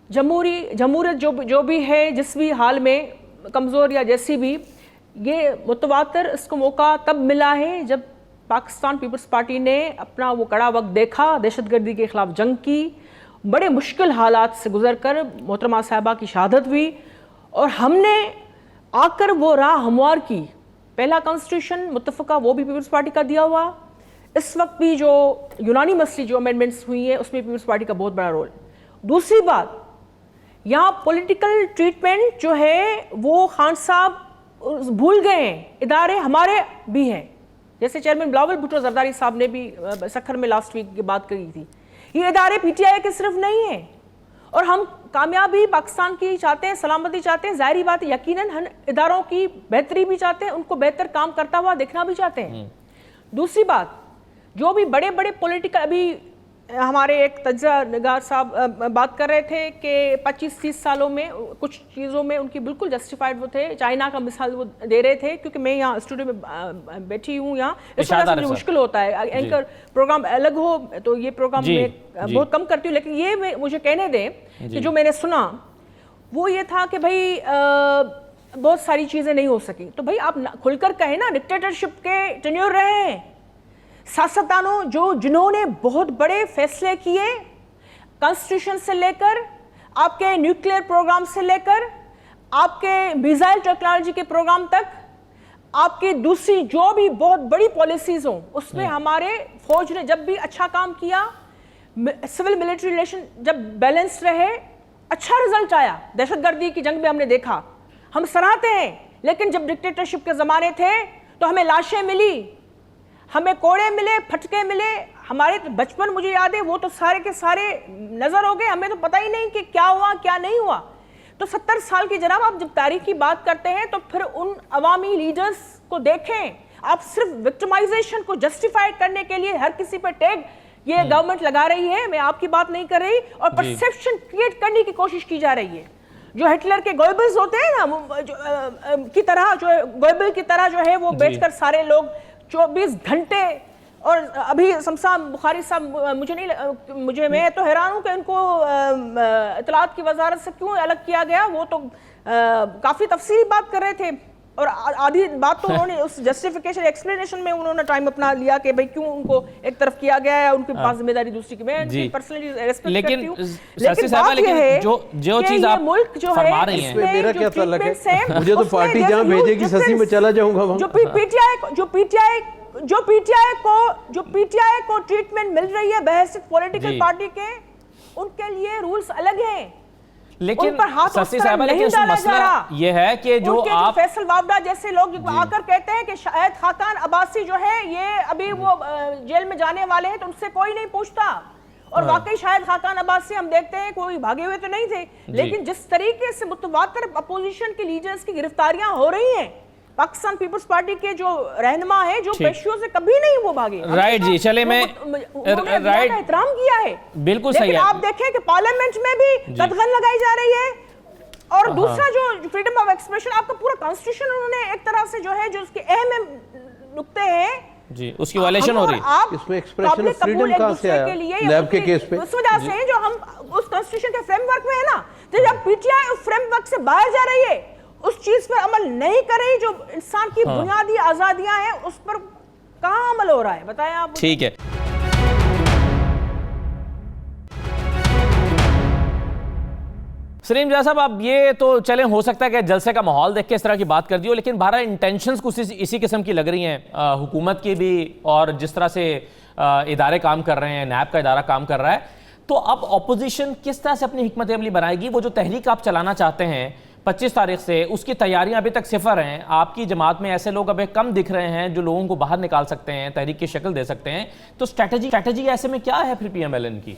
جمہوریت جو بھی ہے، جس بھی حال میں کمزور یا جیسی بھی، یہ متواتر اس کو موقع تب ملا ہے جب پاکستان پیپلز پارٹی نے اپنا وہ کڑا وقت دیکھا، دہشت گردی کے خلاف جنگ کی، بڑے مشکل حالات سے گزر کر محترمہ صاحبہ کی شہادت ہوئی، اور ہم نے آ کر وہ راہ ہموار کی۔ پہلا کانسٹیٹیوشن متفقہ وہ بھی پیپلز پارٹی کا دیا ہوا، اس وقت بھی جو یونانی مسئلے جو امینڈمنٹس ہوئی ہیں اس میں پیپلز پارٹی کا بہت بڑا رول۔ دوسری بات، یہاں پولیٹیکل ٹریٹمنٹ جو ہے وہ خان صاحب بھول گئے ہیں، ادارے ہمارے بھی ہیں، جیسے چیئرمین بلاول بھٹو زرداری صاحب نے بھی سکھر میں لاسٹ ویک یہ بات کہی تھی، یہ ادارے پی ٹی آئی کے صرف نہیں ہیں، اور ہم کامیابی پاکستان کی چاہتے ہیں، سلامتی چاہتے ہیں، ظاہری بات ہے یقیناً ہم اداروں کی بہتری بھی چاہتے ہیں، ان کو بہتر کام کرتا ہوا دیکھنا بھی چاہتے ہیں۔ دوسری بات، جو بھی بڑے پولیٹیکل، ابھی ہمارے ایک تجزیہ نگار صاحب بات کر رہے تھے کہ 25-30 سالوں میں کچھ چیزوں میں ان کی بالکل جسٹیفائڈ وہ تھے، چائنا کا مثال وہ دے رہے تھے، کیونکہ میں یہاں اسٹوڈیو میں بیٹھی ہوں، یہاں اس وجہ سے مجھے مشکل ہوتا ہے، اینکر پروگرام الگ ہو تو یہ پروگرام میں بہت کم کرتی ہوں، لیکن یہ مجھے کہنے دیں کہ جو میں نے سنا وہ یہ تھا کہ بھائی بہت ساری چیزیں نہیں ہو سکیں، تو بھائی آپ کھل کر کہیں نا، ڈکٹیٹرشپ کے ٹینیور رہے ہیں سیاستدانوں جنہوں نے بہت بڑے فیصلے کیے، کانسٹیٹیوشن سے لے کر آپ کے نیوکلیئر پروگرام سے لے کر آپ کے میزائل ٹیکنالوجی کے پروگرام تک، آپ کی دوسری جو بھی بہت بڑی پالیسیز ہوں اس میں ہمارے فوج نے جب بھی اچھا کام کیا، سول ملٹری ریلیشن جب بیلنس رہے، اچھا رزلٹ آیا۔ دہشت گردی کی جنگ میں ہم نے دیکھا، ہم سراہتے ہیں، لیکن جب ڈکٹیٹرشپ کے زمانے تھے تو ہمیں لاشیں ملی، ہمیں کوڑے ملے، پھٹکے ملے، ہمارے بچپن مجھے یاد ہے وہ تو سارے کے سارے نظر ہو گئے، ہمیں تو پتہ ہی نہیں کہ کیا ہوا کیا نہیں ہوا۔ تو 70 سال کی جناب آپ جب تاریخ کی بات کرتے ہیں تو پھر ان عوامی لیڈرز کو دیکھیں، آپ صرف وکٹمائزیشن کو جسٹیفائی کرنے کے لیے ہر کسی پر ٹیگ یہ گورنمنٹ لگا رہی ہے، میں آپ کی بات نہیں کر رہی، اور پرسیپشن کریٹ کرنے کی کوشش کی جا رہی ہے، جو ہٹلر کے گوئبلز ہوتے ہیں نا کی طرح، جو گوئبل کی طرح جو ہے وہ بیٹھ کر سارے لوگ 24 گھنٹے، اور ابھی شمسان بخاری صاحب میں تو حیران ہوں کہ ان کو اطلاعات کی وزارت سے کیوں الگ کیا گیا، وہ تو کافی تفصیلی بات کر رہے تھے اور آدھی بات تو انہوں نے اس جسٹیفیکیشن ایکسپلینیشن میں انہوں نے ٹائم اپنا لیا کہ بھئی کیوں ان کو ایک طرف کیا گیا ہے، ان کے پاس ذمہ داری دوسری کی. میں ان کی پرسنلی ریسپیکٹ کرتی ہوں، لیکن بات یہ ہے جو چیز آپ فرما رہی ہیں میرا کیا تعلق ہے؟ مجھے تو پارٹی جہاں بھیجے گی سسی میں چلا جاؤں گا وہاں. جو پی ٹی آئی کو ٹریٹمنٹ مل رہی ہے بحیثیت پولیٹیکل پارٹی کے، ان کے لیے رولز الگ ہیں. لیکن سسی صاحبہ لیکن مسئلہ یہ ہے کہ جو آپ فیصل وابڈا جیسے لوگ آ کر کہتے ہیں کہ شاید خاقان عباسی جو ہے یہ ابھی وہ جیل میں جانے والے ہیں تو ان سے کوئی نہیں پوچھتا. اور واقعی شاید خاقان عباسی ہم دیکھتے ہیں کوئی بھاگے ہوئے تو نہیں تھے، لیکن جس طریقے سے متواتر اپوزیشن کے لیڈرز کی گرفتاریاں ہو رہی ہیں، پاکستان پیپلز پارٹی کے جو رہنما ہیں جو پیشیوں سے کبھی نہیں وہ بھاگے. رائٹ جی، چلے میں رائٹ احترام کیا ہے، بالکل صحیح ہے. لیکن آپ دیکھیں کہ پارلیمنٹ میں بھی قدغن لگائی جا رہی ہے. اور دوسرا جو فریڈم آف ایکسپریشن، آپ کا پورا کانسٹیٹیوشن انہوں نے ایک طرح سے جو ہے جو اس کے اہم نقطے ہیں جی اس کی وائلیشن ہو رہی ہے. اس میں ایکسپریشن آف فریڈم کہاں سے آیا لیب کے کیس پہ؟ اس وجہ سے جو ہم اس کانسٹیٹیوشن کے فریم ورک میں ہے نا، جب پی ٹی آئی اس فریم ورک سے باہر جا رہی ہے، اس چیز پر عمل نہیں کر رہی جو انسان کی بنیادی آزادیاں ہیں، اس پر کہاں عمل ہو رہا ہے بتائیں آپ. ٹھیک ہے. سلیم جا صاحب، اب یہ تو چلیں ہو سکتا ہے کہ جلسے کا ماحول دیکھ کے اس طرح کی بات کر دی ہو، لیکن بہرحال انٹینشنز کچھ اسی قسم کی لگ رہی ہیں حکومت کی بھی، اور جس طرح سے ادارے کام کر رہے ہیں، نیب کا ادارہ کام کر رہا ہے. تو اب اپوزیشن کس طرح سے اپنی حکمت عملی بنائے گی؟ وہ جو تحریک آپ چلانا چاہتے ہیں 25 تاریخ سے، اس کی تیاریاں ابھی تک صفر ہیں. آپ کی جماعت میں ایسے لوگ ابھی کم دکھ رہے ہیں جو لوگوں کو باہر نکال سکتے ہیں، تحریک کی شکل دے سکتے ہیں. تو اسٹریٹجی ایسے میں کیا ہے پھر پی ایم ایل این کی؟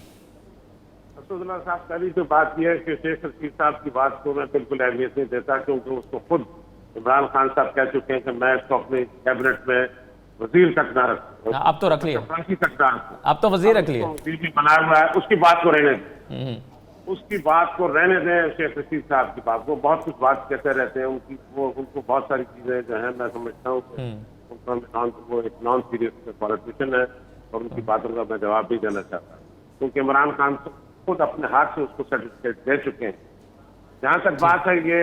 اسداللہ صاحب، پہلی تو بات یہ ہے کہ شیخ رشید صاحب کی بات کو میں بالکل اہمیت نہیں دیتا، کیونکہ اس کو خود عمران خان صاحب کہہ چکے ہیں کہ میں اس کو اپنی کیبنٹ میں وزیر تک نہ رکھوں. اب تو رکھ لیا، تک نہ رکھوں، اب تو وزیر رکھ لیا. وزیر بھی بنایا ہوا ہے، اس کی بات کو رہنے دیں، اس کی بات کو رہنے دیں. شیخ رشید صاحب کی بات کو بہت کچھ بات کہتے رہتے ہیں، ان کو بہت ساری چیزیں جو ہیں میں سمجھتا ہوں کہ وہ ایک نان سیریس پالیٹیشین ہے، اور ان کی باتوں کا میں جواب بھی دینا چاہتا ہوں، کیونکہ عمران خان خود اپنے ہاتھ سے اس کو سرٹیفکیٹ دے چکے ہیں. جہاں تک بات ہے یہ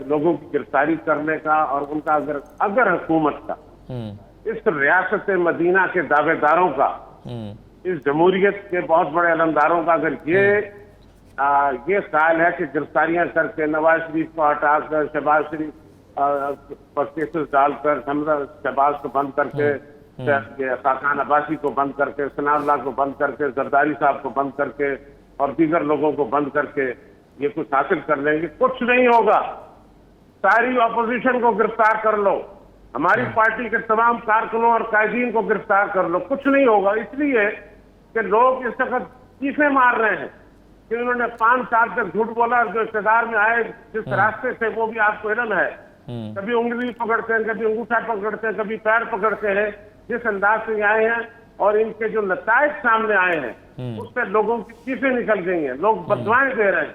لوگوں کی گرفتاری کرنے کا اور ان کا اگر حکومت کا اس ریاست مدینہ کے دعوے داروں کا، اس جمہوریت کے بہت بڑے علمداروں کا اگر یہ خیال ہے کہ گرفتاریاں کر کے نواز شریف کو ہٹا کر شہباز شریف پر کیسز ڈال کر شہباز کو بند کر کے، خاقان عباسی کو بند کر کے، ثناء اللہ کو بند کر کے، زرداری صاحب کو بند کر کے اور دیگر لوگوں کو بند کر کے یہ کچھ حاصل کر لیں گے، کچھ نہیں ہوگا. ساری اپوزیشن کو گرفتار کر لو، ہماری پارٹی کے تمام کارکنوں اور قائدین کو گرفتار کر لو، کچھ نہیں ہوگا. اس لیے کہ لوگ اس وقت چیخیں مار رہے ہیں کہ انہوں نے 5 سال تک جھوٹ بولا. جو اقتدار میں آئے جس راستے سے، وہ بھی آپ کو علم ہے، کبھی انگلی پکڑتے ہیں، کبھی انگوٹھا پکڑتے ہیں، کبھی پیر پکڑتے ہیں. جس انداز سے آئے ہیں اور ان کے جو نتائج سامنے آئے ہیں اس سے لوگوں کی چیخیں نکل گئی ہیں، لوگ بددعائیں دے رہے ہیں.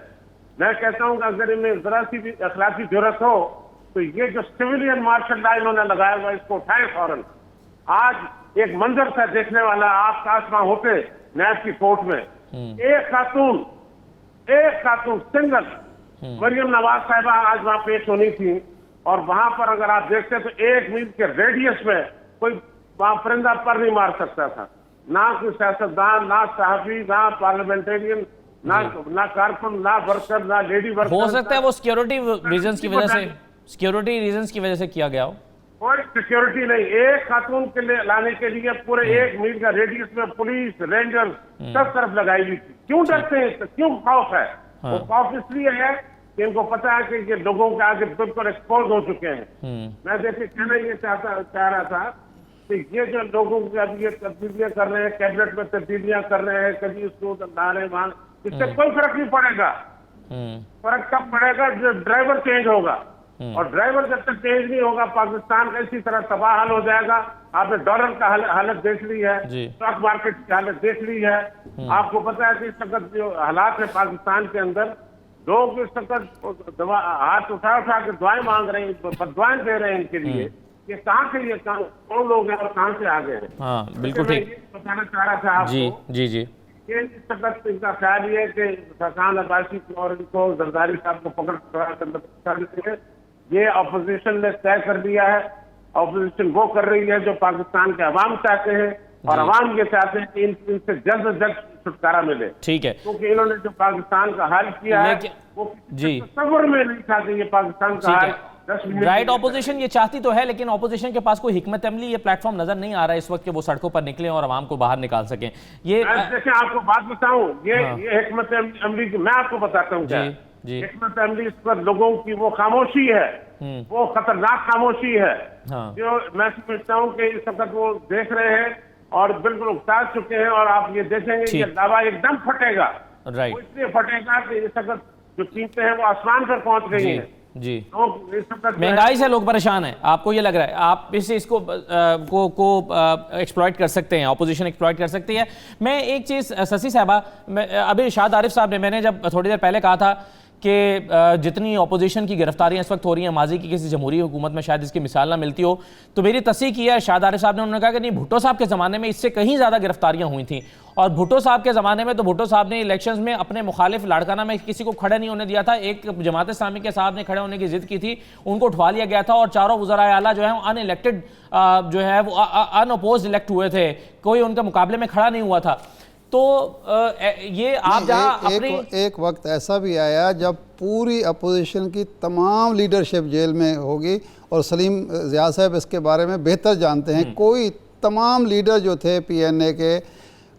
میں کہتا ہوں کہ اگر ان میں ذرا سی بھی اخلاقی جرأت ہو تو یہ جو سویلین مارشل لا انہوں نے لگایا ہوا، اس کو اٹھائے فوراً. آج ایک منظر تھا دیکھنے والا، آپ کا آسماں ہوتے نیب کی کورٹ میں ایک خاتون سنگل مریم نواز صاحبہ آج وہاں پیش ہونی تھی، اور وہاں پر اگر آپ دیکھتے تو 1 میل کے ریڈیس میں کوئی وہاں پرندہ پر نہیں مار سکتا تھا. نہ کوئی سیاستدان، نہ صحافی، نہ پارلیمنٹرین، نہ کارکن، نہ ورکر، نہ لیڈی ورکر. ہو سکتا ہے وہ سیکیورٹی ریزنز کی وجہ سے کیا گیا ہو. کوئی سیکیورٹی نہیں. ایک خاتون کے لیے لانے کے لیے پورے 1 میل کا ریڈیس میں پولیس، رینجر سب طرف لگائی ہوئی تھی. کیوں ڈرتے ہیں؟ کیوں خوف ہے؟ وہ خوف اس لیے ہے کہ ان کو پتا ہے کہ یہ لوگوں کے آگے بالکل ایکسپوز ہو چکے ہیں. میں دیکھیں کہنا یہ چاہ رہا تھا کہ یہ جو لوگوں کے اب یہ تبدیلیاں کر رہے ہیں، کیبنٹ میں تبدیلیاں کر رہے ہیں، کبھی اس کو لا رہے ہیں وہاں، اس سے کوئی فرق نہیں پڑے گا. فرق کب پڑے گا؟ جب ڈرائیور چینج ہوگا، اور ڈرائیور جب تک چینج نہیں ہوگا پاکستان کا اسی طرح تباہ حال ہو جائے گا. آپ نے ڈالر کا حالت دیکھ لی ہے، اسٹاک مارکیٹ کی حالت دیکھ لی ہے. آپ کو پتا ہے کہ اس وقت جو حالات ہے پاکستان کے اندر، لوگ اس وقت ہاتھ اٹھا کے دعائیں مانگ رہے ہیں، بددعائیں دے رہے ہیں ان کے لیے. یہ کہاں سے یہ کون لوگ ہیں اور کہاں سے آگے ہیں؟ ہاں بالکل ٹھیک. بتانا چاہ رہا تھا آپ کو جی کہ اس وقت ان کا خیال یہ ہے کہ خاقان عباسی کو اور ان کو زرداری صاحب کو پکڑ یہ اپوزیشن نے طے کر دیا ہے. اپوزیشن وہ کر رہی ہے جو پاکستان کے عوام چاہتے ہیں, اور عوام یہ چاہتے ہیں کہ ان سے جلد از جلد چھٹکارا ملے. ٹھیک ہے, کیونکہ انہوں نے جو پاکستان کا حال کیا ہے وہ تصور میں نہیں تھا کہ یہ پاکستان کا حال. رائٹ, اپوزیشن یہ چاہتی تو ہے, لیکن اپوزیشن کے پاس کوئی حکمت عملی, یہ پلیٹ فارم نظر نہیں آ رہا ہے اس وقت کہ وہ سڑکوں پر نکلیں اور عوام کو باہر نکال سکیں. یہ دیکھیں, آپ کو بات بتاؤں, یہ حکمت عملی کی میں آپ کو بتاتا ہوں. حکمت عملی اس پر لوگوں کی وہ خاموشی ہے, وہ خطرناک خاموشی ہے جو میں سمجھتا ہوں کہ اس وقت وہ دیکھ رہے ہیں اور بالکل اکتا چکے ہیں. اور آپ یہ دیکھیں گے کہ دعویٰ ایک دم پھٹے گا. وہ اس لیے پھٹے گا کہ اس وقت جو قیمتیں ہیں وہ آسمان پر پہنچ گئی ہیں. جی, مہنگائی سے لوگ پریشان ہیں, آپ کو یہ لگ رہا ہے آپ اس کو ایکسپلائٹ کر سکتے ہیں, اپوزیشن ایکسپلائٹ کر سکتی ہے. میں ایک چیز سسی صاحبہ, ابھی ارشاد عارف صاحب نے, میں نے جب تھوڑی دیر پہلے کہا تھا کہ جتنی اپوزیشن کی گرفتاریاں اس وقت ہو رہی ہیں ماضی کی کسی جمہوری حکومت میں شاید اس کی مثال نہ ملتی ہو, تو میری تصحیح کی ہے ارشاد عارف صاحب نے. انہوں نے کہا کہ نہیں, بھٹو صاحب کے زمانے میں اس سے کہیں زیادہ گرفتاریاں ہوئی تھیں, اور بھٹو صاحب کے زمانے میں تو بھٹو صاحب نے الیکشنز میں اپنے مخالف لاڑکانہ میں کسی کو کھڑے نہیں ہونے دیا تھا. ایک جماعت اسلامی کے صاحب نے کھڑے ہونے کی ضد کی تھی, ان کو اٹھوا لیا گیا تھا, اور چاروں وزرائے اعلیٰ جو ہیں ان الیکٹڈ جو ہے وہ ان اپوزڈ الیکٹ ہوئے تھے, کوئی ان کے مقابلے میں کھڑا نہیں ہوا تھا. تو یہ آپ جہاں اپنی ایک وقت ایسا بھی آیا جب پوری اپوزیشن کی تمام لیڈرشپ جیل میں ہوگی, اور سلیم ضیاء صاحب اس کے بارے میں بہتر جانتے ہیں. کوئی تمام لیڈر جو تھے پی این اے کے,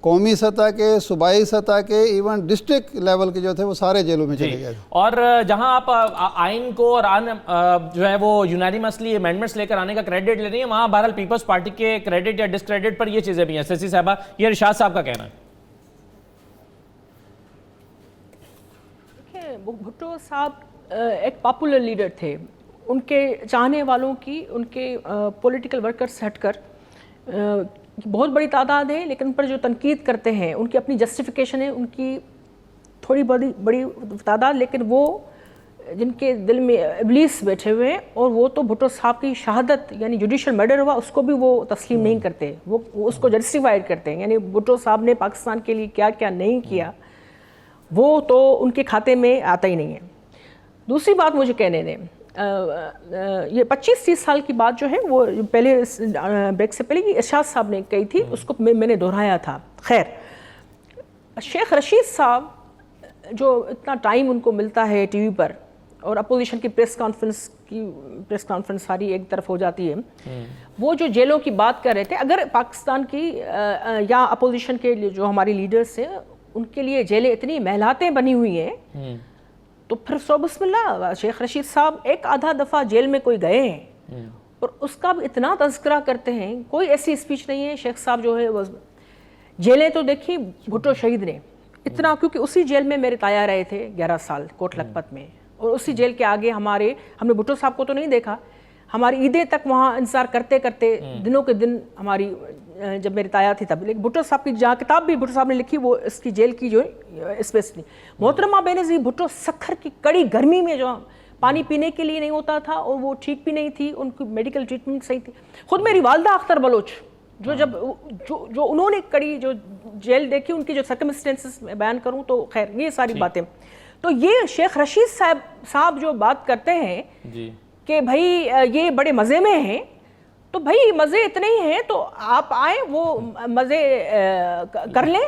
قومی سطح کے, صوبائی سطح کے, ایون ڈسٹرکٹ لیول کے جو تھے, وہ سارے جیلوں میں چلے گئے. اور جہاں آپ آئین کو اور جو ہے وہ یونانیمسلی امینڈمنٹس لے کر آنے کا کریڈٹ لے رہی ہیں, وہاں بہرحال پیپلز پارٹی کے کریڈٹ یا ڈسکریڈٹ پر یہ چیزیں بھی ہیں. سسی صاحبہ, یہ ارشاد صاحب کا کہنا ہے. بھٹو صاحب ایک پاپولر لیڈر تھے, ان کے چاہنے والوں کی, ان کے پولیٹیکل ورکر سے ہٹ کر بہت بڑی تعداد ہے, لیکن ان پر جو تنقید کرتے ہیں ان کی اپنی جسٹیفیکیشن ہے, ان کی تھوڑی بڑی تعداد, لیکن وہ جن کے دل میں ابلیس بیٹھے ہوئے ہیں, اور وہ تو بھٹو صاحب کی شہادت یعنی جوڈیشل مرڈر ہوا اس کو بھی وہ تسلیم نہیں کرتے, وہ اس کو جسٹیفائڈ کرتے ہیں. یعنی بھٹو صاحب نے پاکستان کے لیے کیا کیا نہیں کیا وہ تو ان کے کھاتے میں آتا ہی نہیں ہے. دوسری بات مجھے کہنے دیں, یہ 25-30 سال کی بات جو ہے وہ پہلے بریک سے پہلے یہ ارشاد صاحب نے کہی تھی, اس کو میں نے دہرایا تھا. خیر, شیخ رشید صاحب جو اتنا ٹائم ان کو ملتا ہے ٹی وی پر, اور اپوزیشن کی پریس کانفرنس ساری ایک طرف ہو جاتی ہے, وہ جو جیلوں کی بات کر رہے تھے, اگر پاکستان کی یا اپوزیشن کے جو ہماری لیڈرز ہیں ان کے لیے جیلیں اتنی محلاتیں بنی ہوئی ہیں, تو پھر سو بسم اللہ, شیخ رشید صاحب ایک آدھا دفعہ جیل میں کوئی گئے ہیں اور اس کا بھی اتنا تذکرہ کرتے ہیں. کوئی ایسی اسپیچ نہیں ہے شیخ صاحب جو ہے وہ, جیلیں تو دیکھی بھٹو شہید نے اتنا, کیونکہ اسی جیل میں میرے تایا رہے تھے 11 سال کوٹ لکھپت میں, اور اسی جیل کے آگے ہم نے بھٹو صاحب کو تو نہیں دیکھا, ہماری عیدیں تک وہاں انتظار کرتے کرتے دنوں کے دن ہماری, جب میرے تایا تھی تب. لیکن بھٹو صاحب کی جہاں کتاب بھی بھٹو صاحب نے لکھی وہ اس کی جیل کی جو اسپیس تھی. محترمہ بینظیر بھٹو سکھر کی کڑی گرمی میں جو پانی پینے کے لیے نہیں ہوتا تھا, اور وہ ٹھیک بھی نہیں تھی, ان کی میڈیکل ٹریٹمنٹ صحیح تھی. خود میری والدہ اختر بلوچ جو انہوں نے کڑی جو جیل دیکھی, ان کی جو سرکمسٹینسز میں بیان کروں تو خیر یہ ساری باتیں. تو یہ شیخ رشید صاحب جو بات کرتے ہیں کہ بھائی یہ بڑے مزے میں ہیں, تو بھائی مزے اتنے ہی ہیں تو آپ آئیں وہ مزے کر لیں.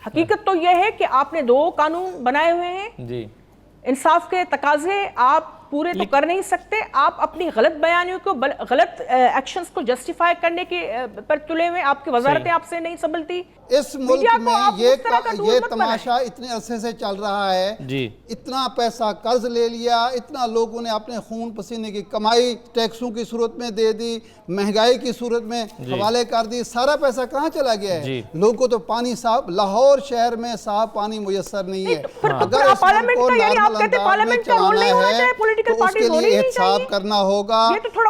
حقیقت تو یہ ہے کہ آپ نے 2 قانون بنائے ہوئے ہیں, انصاف کے تقاضے آپ پورے تو کر نہیں سکتے, آپ اپنی غلط بیانیوں کو, غلط ایکشنز کو جسٹیفائی کرنے کے پر تلے ہوئے, آپ کی وزارتیں آپ سے نہیں سنبھلتی. اس ملک میں یہ تماشا اتنے عرصے سے چل رہا ہے, اتنا پیسہ قرض لے لیا, اتنا لوگوں نے اپنے خون پسینے کی کمائی ٹیکسوں کی صورت میں دے دی, مہنگائی کی صورت میں حوالے کر دی, سارا پیسہ کہاں چلا گیا ہے؟ لوگوں کو تو پانی صاف, لاہور شہر میں صاف پانے میسر نہیں ہے. اگر اس ملک کو نارمل انداز میں چلانا ہے تو اس کے لیے احتساب کرنا ہوگا,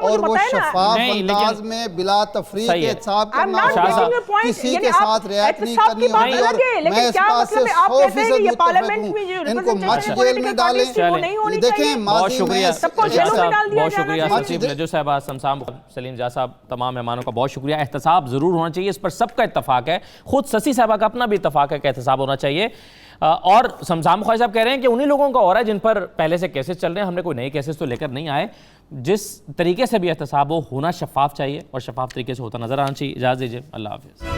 اور وہ شفاف انداز میں بلا تفریق احتساب کرنا ہوگا, کسی کے ساتھ رعایت نہیں کرنی ہوگی. اور میں اس بات سے 100% متفق ہوں, ان کو مچ جیل میں ڈالیں. دیکھیں ماضی میں بہت شکریہ جو صاحبہ, سلیم ضیاء صاحب, تمام مہمانوں کا بہت شکریہ. احتساب ضرور ہونا چاہیے, اس پر سب کا اتفاق ہے, خود سسی صاحبہ کا اپنا بھی اتفاق ہے کہ احتساب ہونا چاہیے. اور سمسام خواجہ صاحب کہہ رہے ہیں کہ انہی لوگوں کا ہو رہا ہے جن پر پہلے سے کیسز چل رہے ہیں، ہم نے کوئی نئے کیسز تو لے کر نہیں آئے، جس طریقے سے بھی احتساب ہونا شفاف چاہیے اور شفاف طریقے سے ہوتا نظر آنا چاہیے۔ اجازت دیجیے، اللہ حافظ۔